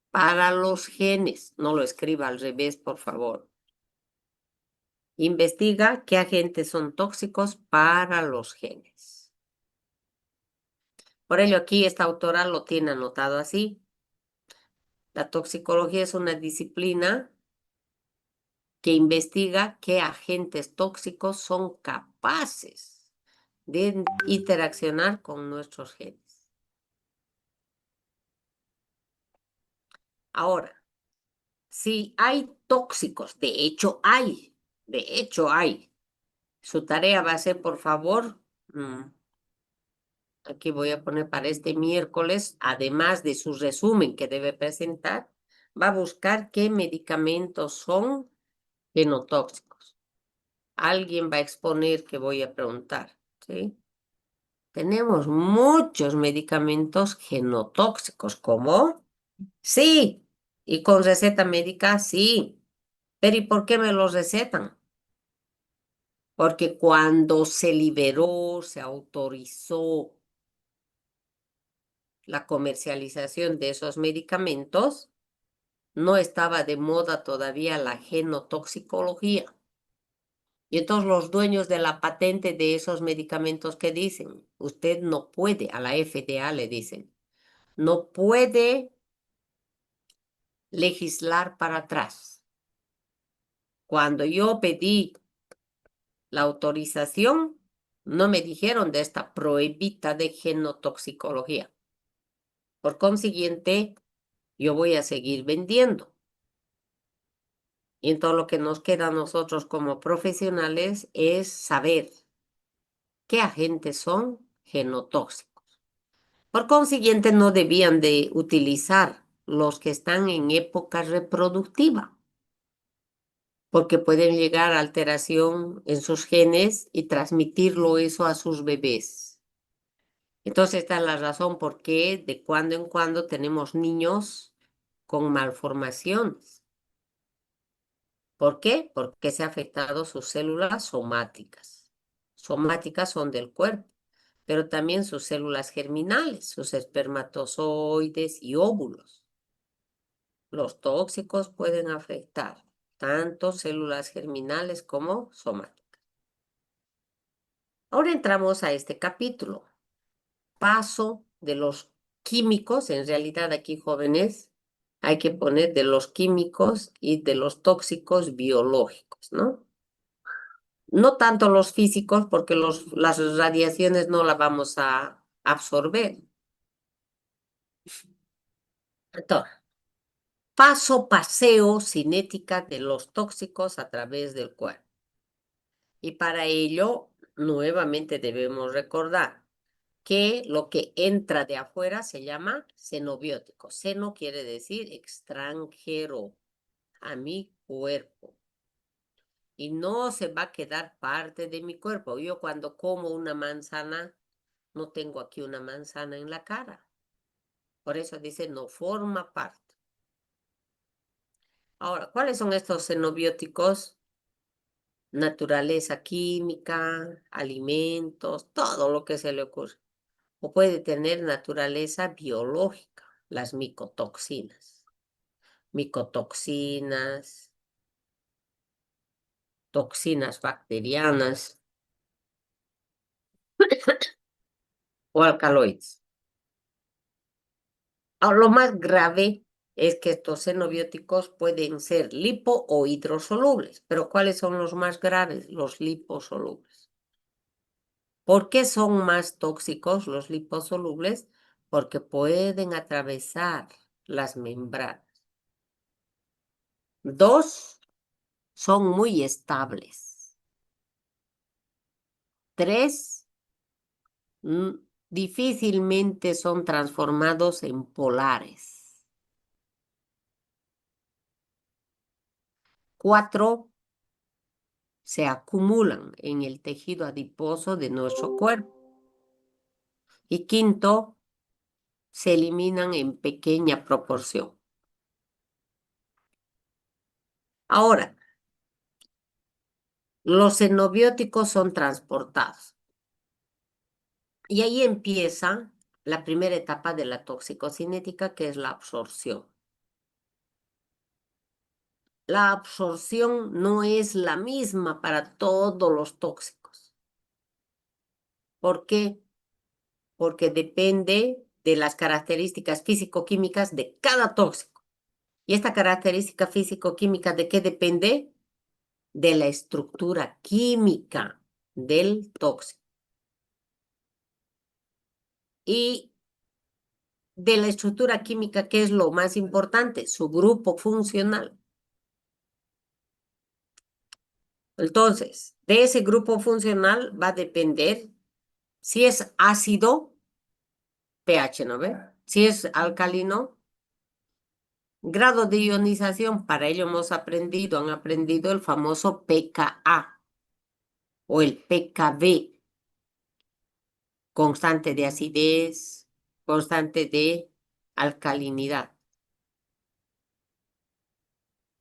para los genes. No lo escriba al revés, por favor. Investiga qué agentes son tóxicos para los genes. Por ello, aquí esta autora lo tiene anotado así. La toxicología es una disciplina que investiga qué agentes tóxicos son capaces de interaccionar con nuestros genes. Ahora, si hay tóxicos, de hecho hay. Su tarea va a ser, por favor, aquí voy a poner para este miércoles, además de su resumen que debe presentar, va a buscar qué medicamentos son genotóxicos. Alguien va a exponer que voy a preguntar, ¿sí? Tenemos muchos medicamentos genotóxicos, ¿cómo? Sí, y con receta médica, sí. Pero ¿y por qué me los recetan? Porque cuando se liberó, se autorizó la comercialización de esos medicamentos, no estaba de moda todavía la genotoxicología. Y entonces los dueños de la patente de esos medicamentos que dicen, usted no puede, a la FDA le dicen, no puede legislar para atrás. Cuando yo pedí la autorización, no me dijeron de esta prohibida de genotoxicología. Por consiguiente, yo voy a seguir vendiendo. Y entonces lo que nos queda a nosotros como profesionales es saber qué agentes son genotóxicos. Por consiguiente, no debían de utilizar los que están en época reproductiva, porque pueden llegar a alteración en sus genes y transmitirlo eso a sus bebés. Entonces, esta es la razón por qué de cuando en cuando tenemos niños con malformaciones. ¿Por qué? Porque se han afectado sus células somáticas. Somáticas son del cuerpo, pero también sus células germinales, sus espermatozoides y óvulos. Los tóxicos pueden afectar tanto células germinales como somáticas. Ahora entramos a este capítulo. Paso de los químicos, en realidad aquí jóvenes, hay que poner de los químicos y de los tóxicos biológicos, ¿no? No tanto los físicos, porque las radiaciones no las vamos a absorber. Entonces, paseo cinética de los tóxicos a través del cuerpo. Y para ello, nuevamente debemos recordar que lo que entra de afuera se llama xenobiótico. Seno quiere decir extranjero a mi cuerpo. Y no se va a quedar parte de mi cuerpo. Yo cuando como una manzana, no tengo aquí una manzana en la cara. Por eso dice no forma parte. Ahora, ¿cuáles son estos xenobióticos? Naturaleza química, alimentos, todo lo que se le ocurre. O puede tener naturaleza biológica, las micotoxinas. Micotoxinas, toxinas bacterianas o alcaloides. Ahora, lo más grave es que estos xenobióticos pueden ser lipo o hidrosolubles. Pero ¿cuáles son los más graves? Los liposolubles. ¿Por qué son más tóxicos los liposolubles? Porque pueden atravesar las membranas. Dos, son muy estables. Tres, difícilmente son transformados en polares. Cuatro, se acumulan en el tejido adiposo de nuestro cuerpo. Y quinto, se eliminan en pequeña proporción. Ahora, los xenobióticos son transportados. Y ahí empieza la primera etapa de la toxicocinética, que es la absorción. La absorción no es la misma para todos los tóxicos. ¿Por qué? Porque depende de las características físico-químicas de cada tóxico. ¿Y esta característica físico-química de qué depende? De la estructura química del tóxico. Y de la estructura química, ¿qué es lo más importante? Su grupo funcional. Entonces, de ese grupo funcional va a depender si es ácido, pH, ¿no ve? Si es alcalino, grado de ionización. Para ello han aprendido el famoso pKa o el pKb, constante de acidez, constante de alcalinidad.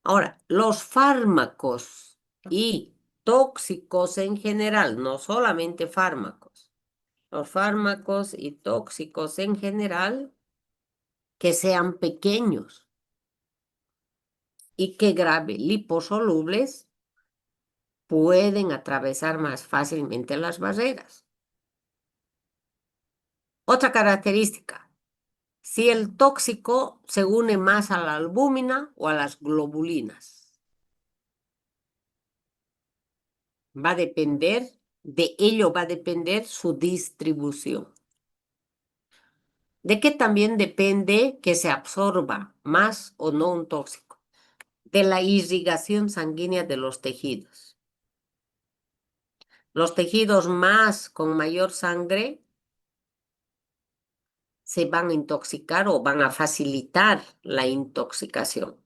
Ahora, los fármacos y tóxicos en general, no solamente fármacos, los fármacos y tóxicos en general que sean pequeños y que grave liposolubles pueden atravesar más fácilmente las barreras. Otra característica, si el tóxico se une más a la albúmina o a las globulinas. De ello va a depender su distribución. ¿De qué también depende que se absorba más o no un tóxico? De la irrigación sanguínea de los tejidos. Los tejidos con mayor sangre se van a intoxicar o van a facilitar la intoxicación.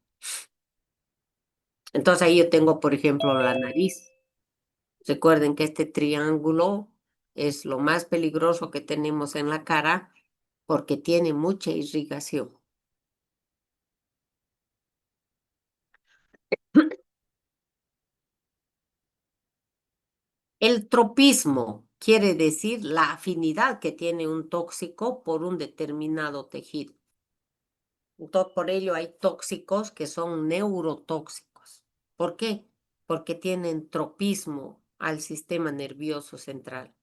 Entonces ahí yo tengo, por ejemplo, la nariz. Recuerden que este triángulo es lo más peligroso que tenemos en la cara porque tiene mucha irrigación. El tropismo quiere decir la afinidad que tiene un tóxico por un determinado tejido. Entonces, por ello hay tóxicos que son neurotóxicos. ¿Por qué? Porque tienen tropismo al sistema nervioso central.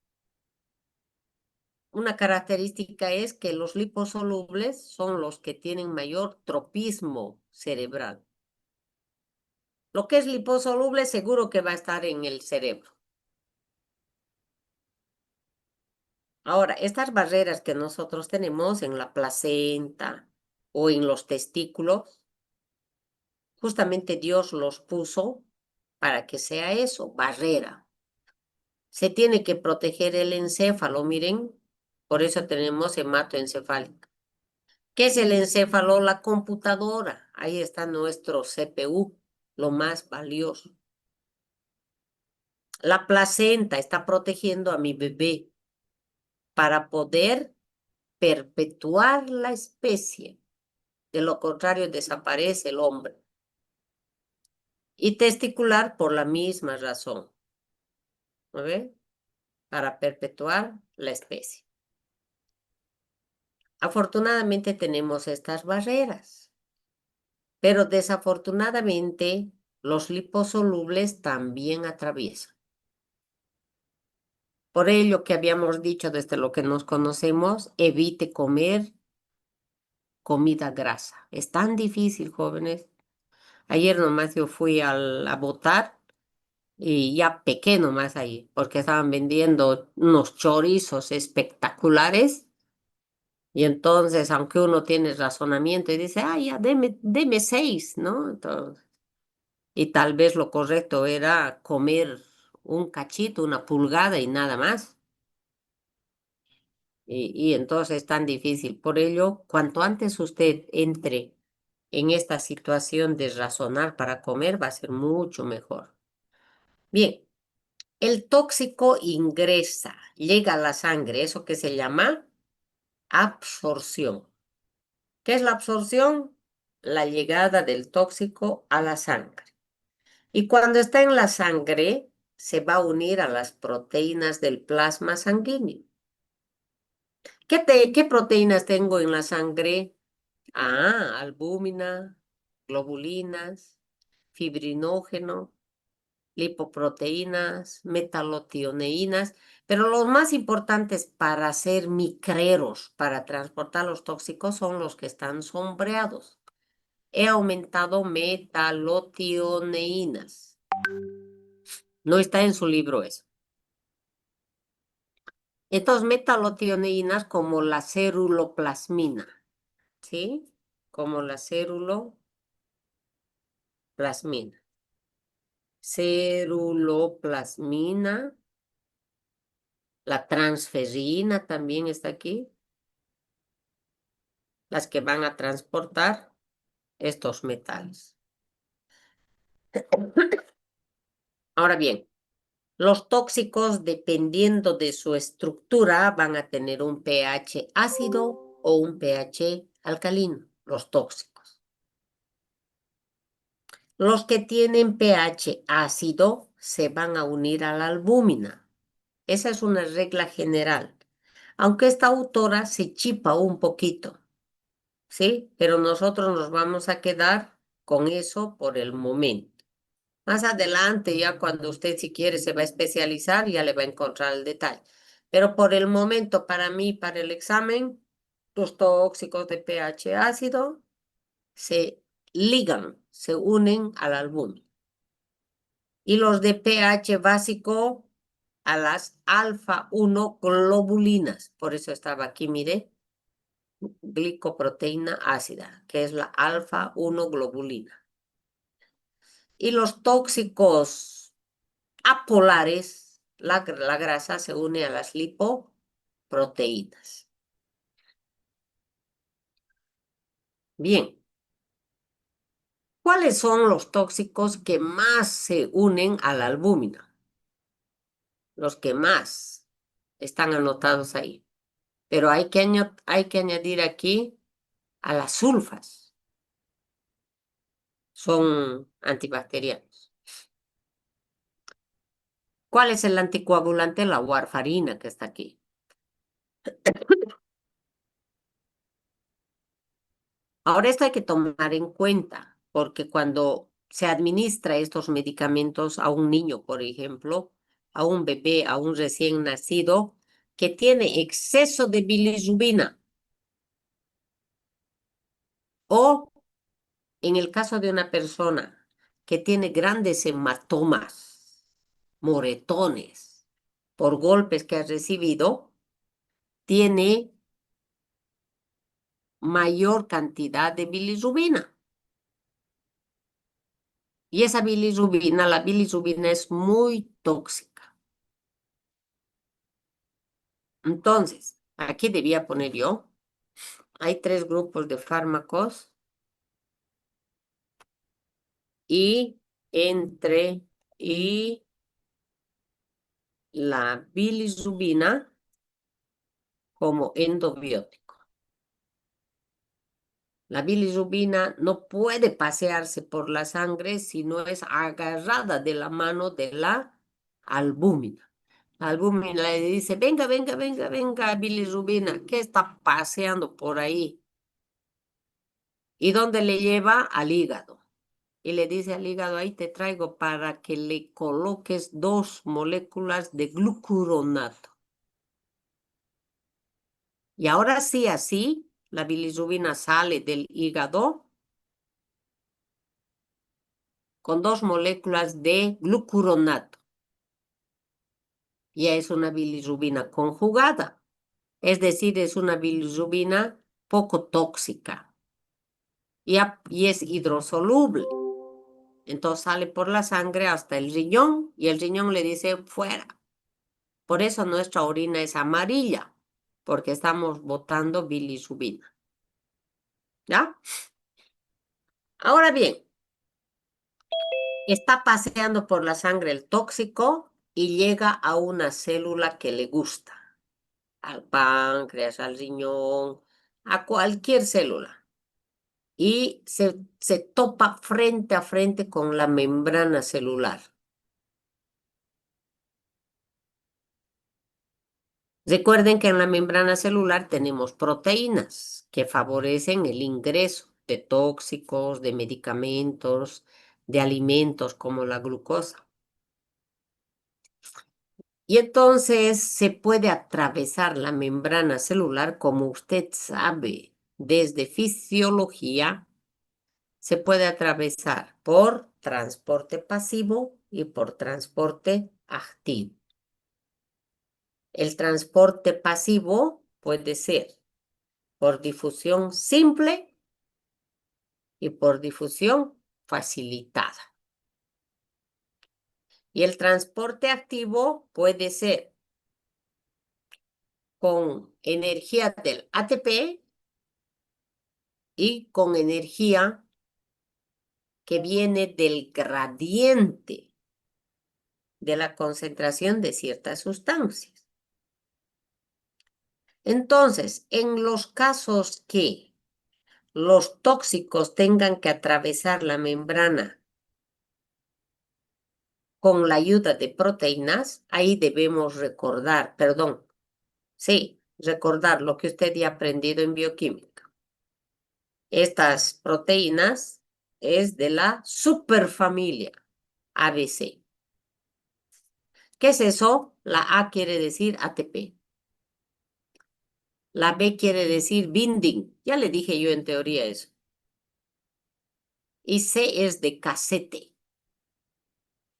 una característica es que los liposolubles son los que tienen mayor tropismo cerebral. Lo que es liposoluble seguro que va a estar en el cerebro. Ahora, estas barreras que nosotros tenemos en la placenta o en los testículos, justamente Dios los puso para que sea eso, barrera. Se tiene que proteger el encéfalo, miren, por eso tenemos hematoencefálica. ¿Qué es el encéfalo? La computadora. Ahí está nuestro CPU, lo más valioso. La placenta está protegiendo a mi bebé para poder perpetuar la especie. De lo contrario, desaparece el hombre. Y testicular por la misma razón. ¿No ve? Para perpetuar la especie. Afortunadamente tenemos estas barreras, pero desafortunadamente los liposolubles también atraviesan. Por ello que habíamos dicho desde lo que nos conocemos, evite comer comida grasa. Es tan difícil, jóvenes. Ayer nomás yo fui a botar y ya pequé nomás ahí, porque estaban vendiendo unos chorizos espectaculares. Y entonces, aunque uno tiene razonamiento y dice, ah, ya, deme 6, ¿no? Entonces, y tal vez lo correcto era comer un cachito, una pulgada y nada más. Y entonces es tan difícil. Por ello, cuanto antes usted entre en esta situación de razonar para comer, va a ser mucho mejor. Bien, el tóxico ingresa, llega a la sangre, eso que se llama absorción. ¿Qué es la absorción? La llegada del tóxico a la sangre. Y cuando está en la sangre, se va a unir a las proteínas del plasma sanguíneo. ¿Qué proteínas tengo en la sangre? Ah, albúmina, globulinas, fibrinógeno, lipoproteínas, metalotioneínas, pero los más importantes para ser micreros, para transportar los tóxicos, son los que están sombreados. He aumentado metalotioneínas. No está en su libro eso. Entonces, metalotioneínas como la ceruloplasmina, ¿sí? Como la ceruloplasmina. Ceruloplasmina. La transferrina también está aquí. Las que van a transportar estos metales. Ahora bien, los tóxicos, dependiendo de su estructura, van a tener un pH ácido o un pH alcalino, los tóxicos. Los que tienen pH ácido se van a unir a la albúmina. Esa es una regla general, aunque esta autora se chipa un poquito, ¿sí? Pero nosotros nos vamos a quedar con eso por el momento. Más adelante, ya cuando usted si quiere se va a especializar, ya le va a encontrar el detalle. Pero por el momento, para mí, para el examen, los tóxicos de pH ácido se ligan, se unen al albúmina. Y los de pH básico a las alfa-1 globulinas. Por eso estaba aquí, mire, glicoproteína ácida, que es la alfa-1 globulina. Y los tóxicos apolares, la grasa se une a las lipoproteínas. Bien, ¿cuáles son los tóxicos que más se unen a la albúmina? Los que más están anotados ahí. Pero hay que añadir aquí a las sulfas. Son antibacterianos. ¿Cuál es el anticoagulante? La warfarina que está aquí. Ahora esto hay que tomar en cuenta, porque cuando se administra estos medicamentos a un niño, por ejemplo, a un bebé, a un recién nacido, que tiene exceso de bilirrubina o en el caso de una persona que tiene grandes hematomas, moretones, por golpes que ha recibido, tiene mayor cantidad de bilirrubina. Y esa bilirrubina, la bilirrubina es muy tóxica. Entonces, aquí debía poner yo, hay 3 grupos de fármacos y y la bilirrubina como endobiótico. La bilirrubina no puede pasearse por la sangre si no es agarrada de la mano de la albúmina. La albúmina le dice, venga, venga, venga, venga, bilirrubina, ¿qué está paseando por ahí? ¿Y dónde le lleva? Al hígado. Y le dice al hígado, ahí te traigo para que le coloques 2 moléculas de glucuronato. Y ahora sí, así, la bilirrubina sale del hígado con 2 moléculas de glucuronato. Ya es una bilirrubina conjugada. Es decir, es una bilirrubina poco tóxica. Y es hidrosoluble. Entonces sale por la sangre hasta el riñón y el riñón le dice fuera. Por eso nuestra orina es amarilla, porque estamos botando bilirrubina. ¿Ya? Ahora bien, está paseando por la sangre el tóxico y llega a una célula que le gusta, al páncreas, al riñón, a cualquier célula. Y se topa frente a frente con la membrana celular. Recuerden que en la membrana celular tenemos proteínas que favorecen el ingreso de tóxicos, de medicamentos, de alimentos como la glucosa. Y entonces se puede atravesar la membrana celular, como usted sabe, desde fisiología, se puede atravesar por transporte pasivo y por transporte activo. El transporte pasivo puede ser por difusión simple y por difusión facilitada. Y el transporte activo puede ser con energía del ATP y con energía que viene del gradiente de la concentración de ciertas sustancias. Entonces, en los casos que los tóxicos tengan que atravesar la membrana con la ayuda de proteínas, ahí debemos recordar, recordar lo que usted ya ha aprendido en bioquímica. Estas proteínas es de la superfamilia ABC. ¿Qué es eso? La A quiere decir ATP. La B quiere decir binding. Ya le dije yo en teoría eso. Y C es de casete.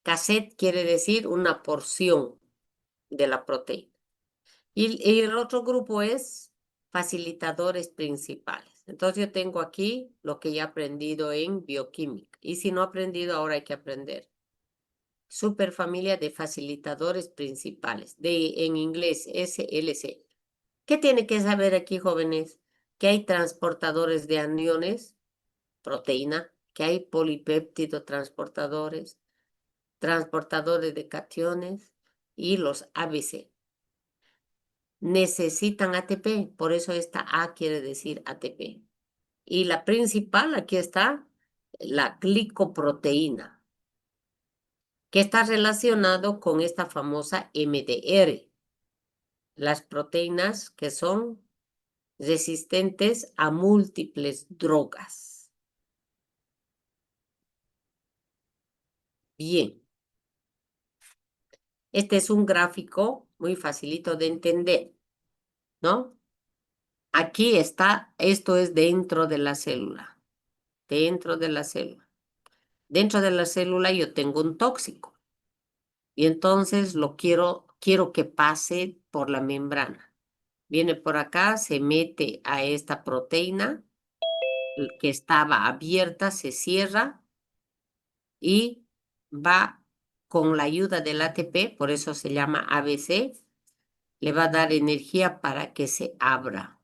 Cassette quiere decir una porción de la proteína. Y el otro grupo es facilitadores principales. Entonces yo tengo aquí lo que ya he aprendido en bioquímica. Y si no he aprendido, ahora hay que aprender. Superfamilia de facilitadores principales, en inglés SLC. ¿Qué tiene que saber aquí, jóvenes? Que hay transportadores de aniones, proteína, que hay polipéptido transportadores, transportadores de cationes y los ABC. Necesitan ATP, por eso esta A quiere decir ATP. Y la principal, aquí está, la glicoproteína, que está relacionado con esta famosa MDR, las proteínas que son resistentes a múltiples drogas. Bien, este es un gráfico muy facilito de entender, ¿no? Aquí está, esto es dentro de la célula, dentro de la célula. Dentro de la célula yo tengo un tóxico y entonces lo quiero que pase por la membrana. Viene por acá, se mete a esta proteína que estaba abierta, se cierra y va con la ayuda del ATP, por eso se llama ABC, le va a dar energía para que se abra.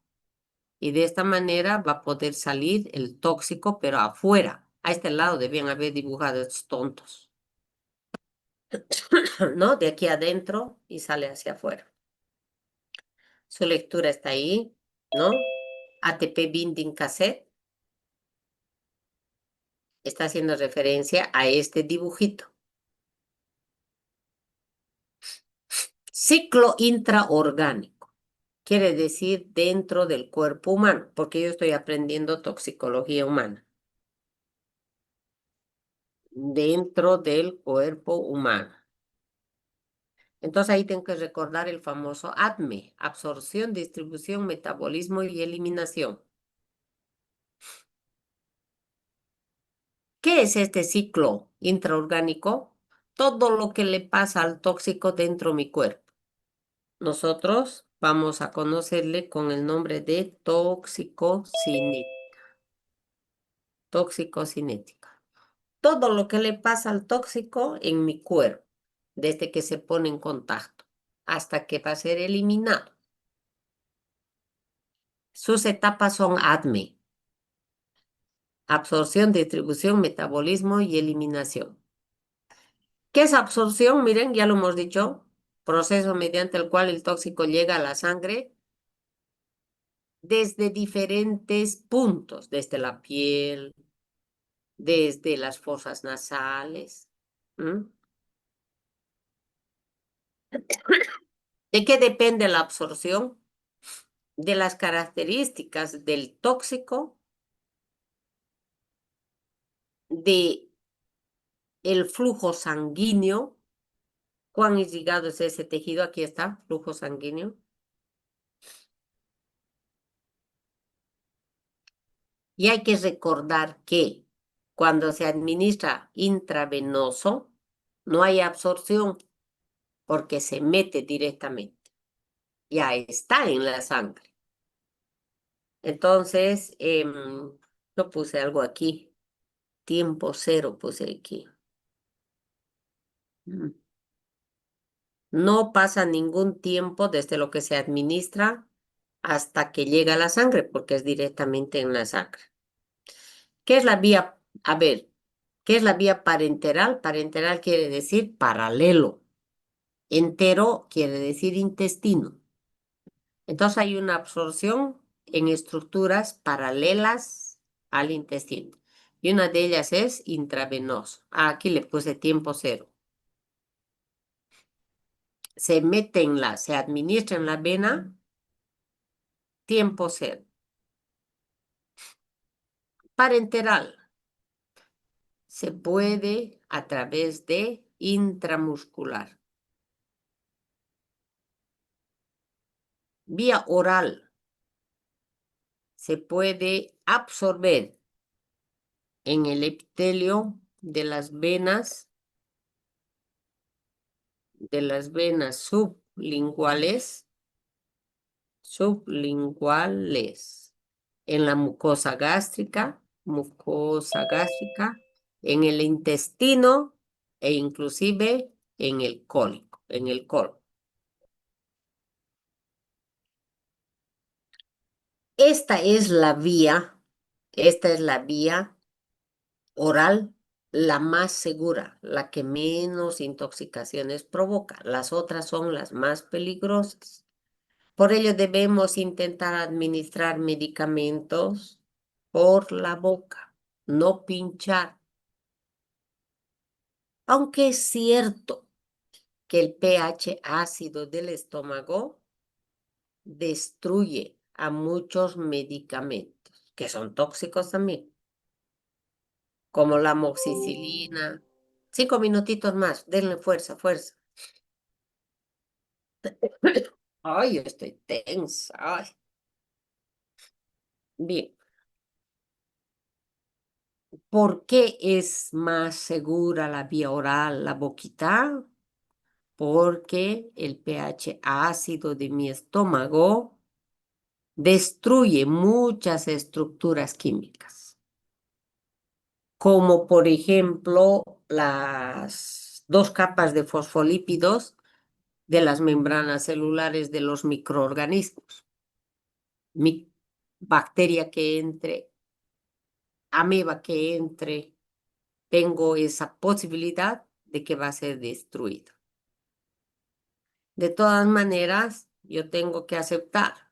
Y de esta manera va a poder salir el tóxico, pero afuera. A este lado debían haber dibujado estos tontos. ¿No? De aquí adentro y sale hacia afuera. Su lectura está ahí, ¿no? ATP binding cassette está haciendo referencia a este dibujito. Ciclo intraorgánico. Quiere decir dentro del cuerpo humano, porque yo estoy aprendiendo toxicología humana. Dentro del cuerpo humano. Entonces ahí tengo que recordar el famoso ADME, absorción, distribución, metabolismo y eliminación. ¿Qué es este ciclo intraorgánico? Todo lo que le pasa al tóxico dentro de mi cuerpo. Nosotros vamos a conocerle con el nombre de toxicocinética. Toxicocinética. Todo lo que le pasa al tóxico en mi cuerpo, desde que se pone en contacto hasta que va a ser eliminado. Sus etapas son ADME. Absorción, distribución, metabolismo y eliminación. ¿Qué es absorción? Miren, ya lo hemos dicho, proceso mediante el cual el tóxico llega a la sangre desde diferentes puntos, desde la piel, desde las fosas nasales. ¿Mm? ¿De qué depende la absorción? De las características del tóxico, de el flujo sanguíneo. ¿Cuán irrigado es ese tejido? Aquí está, flujo sanguíneo. Y hay que recordar que cuando se administra intravenoso, no hay absorción porque se mete directamente. Ya está en la sangre. Entonces, yo puse algo aquí. Tiempo cero puse aquí. Mm. No pasa ningún tiempo desde lo que se administra hasta que llega a la sangre, porque es directamente en la sangre. ¿Qué es la vía? A ver, ¿qué es la vía parenteral? Parenteral quiere decir paralelo. Entero quiere decir intestino. Entonces hay una absorción en estructuras paralelas al intestino. Y una de ellas es intravenoso. Aquí le puse tiempo cero. Se administra en la vena, tiempo cero. Parenteral se puede a través de intramuscular. Vía oral se puede absorber en el epitelio de las venas sublinguales, en la mucosa gástrica, en el intestino e inclusive en el cólico, en el colon. Esta es la vía oral, la más segura, la que menos intoxicaciones provoca. Las otras son las más peligrosas. Por ello debemos intentar administrar medicamentos por la boca, no pinchar. Aunque es cierto que el pH ácido del estómago destruye a muchos medicamentos que son tóxicos también, como la amoxicilina. 5 minutitos más, denle fuerza, fuerza. Ay, estoy tensa. Ay. Bien. ¿Por qué es más segura la vía oral, la boquita? Porque el pH ácido de mi estómago destruye muchas estructuras químicas, como por ejemplo las dos capas de fosfolípidos de las membranas celulares de los microorganismos. Mi bacteria que entre, ameba que entre, tengo esa posibilidad de que va a ser destruida. De todas maneras, yo tengo que aceptar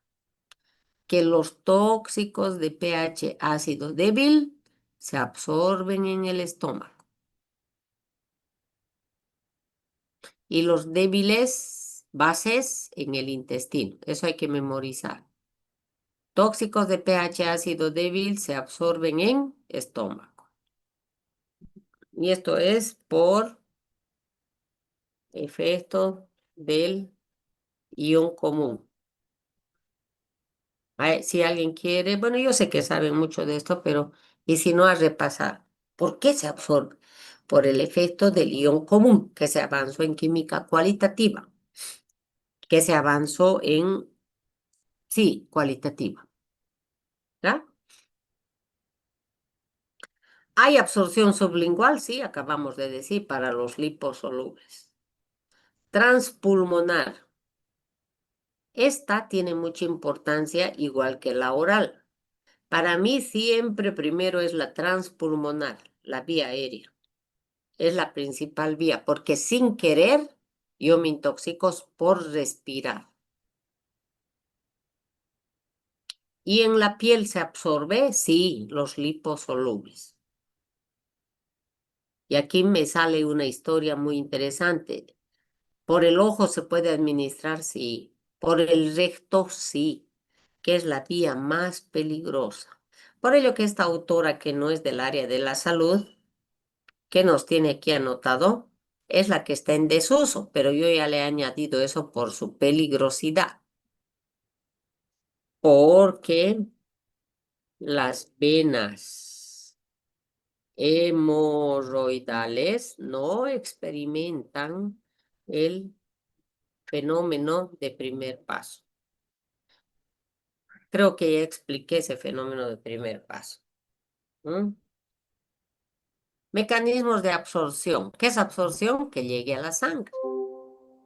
que los tóxicos de pH ácido débil se absorben en el estómago y los débiles bases en el intestino. Eso hay que memorizar. Tóxicos de pH ácido débil se absorben en estómago. Y esto es por efecto del ion común. Si alguien quiere, bueno, yo sé que saben mucho de esto, pero y si no, a repasar. ¿Por qué se absorbe? Por el efecto del ion común, que se avanzó en química cualitativa, que se avanzó en, sí, cualitativa. ¿Ya? Hay absorción sublingual, sí, acabamos de decir, para los liposolubles. Transpulmonar. Esta tiene mucha importancia, igual que la oral. Para mí siempre primero es la transpulmonar, la vía aérea. Es la principal vía, porque sin querer yo me intoxico por respirar. ¿Y en la piel se absorbe? Sí, los liposolubles. Y aquí me sale una historia muy interesante. Por el ojo se puede administrar, sí. Por el recto, sí, que es la vía más peligrosa. Por ello que esta autora, que no es del área de la salud, que nos tiene aquí anotado, es la que está en desuso, pero yo ya le he añadido eso por su peligrosidad, porque las venas hemorroidales no experimentan el fenómeno de primer paso. Creo que ya expliqué ese fenómeno de primer paso. ¿Mm? Mecanismos de absorción. ¿Qué es absorción? Que llegue a la sangre.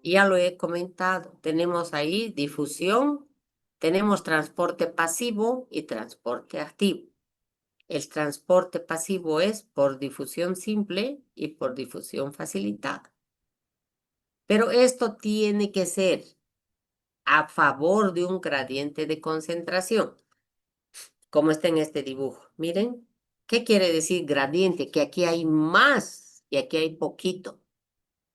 Ya lo he comentado. Tenemos ahí difusión, tenemos transporte pasivo y transporte activo. El transporte pasivo es por difusión simple y por difusión facilitada. Pero esto tiene que ser a favor de un gradiente de concentración, como está en este dibujo. Miren, ¿qué quiere decir gradiente? Que aquí hay más y aquí hay poquito.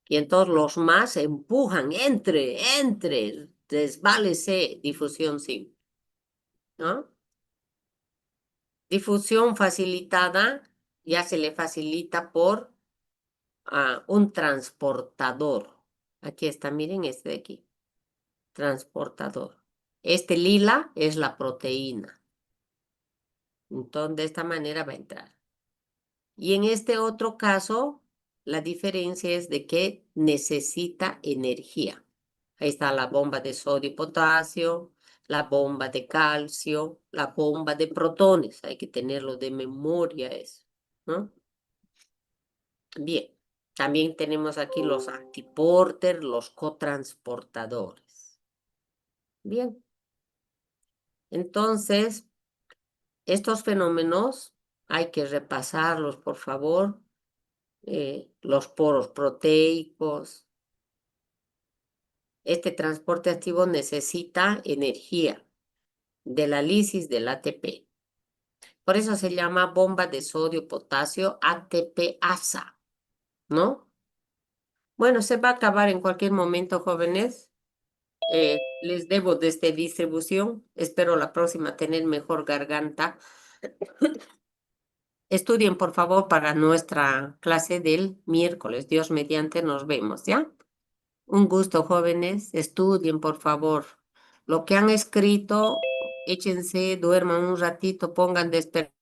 Y entonces los más empujan, entre, desválese, difusión simple, ¿no? Difusión facilitada ya se le facilita por un transportador. Aquí está, miren este de aquí, transportador. Este lila es la proteína. Entonces, de esta manera va a entrar. Y en este otro caso, la diferencia es de que necesita energía. Ahí está la bomba de sodio y potasio, la bomba de calcio, la bomba de protones. Hay que tenerlo de memoria eso, ¿no? Bien, también tenemos aquí los antiporter, los cotransportadores. Bien, entonces, estos fenómenos hay que repasarlos, por favor. Los poros proteicos. Este transporte activo necesita energía de la lisis del ATP. Por eso se llama bomba de sodio-potasio ATP-ASA, ¿no? Bueno, se va a acabar en cualquier momento, jóvenes. Les debo desde distribución. Espero la próxima tener mejor garganta. Estudien, por favor, para nuestra clase del miércoles. Dios mediante, nos vemos, ¿ya? Un gusto, jóvenes. Estudien, por favor. Lo que han escrito, échense, duerman un ratito, pongan despertador.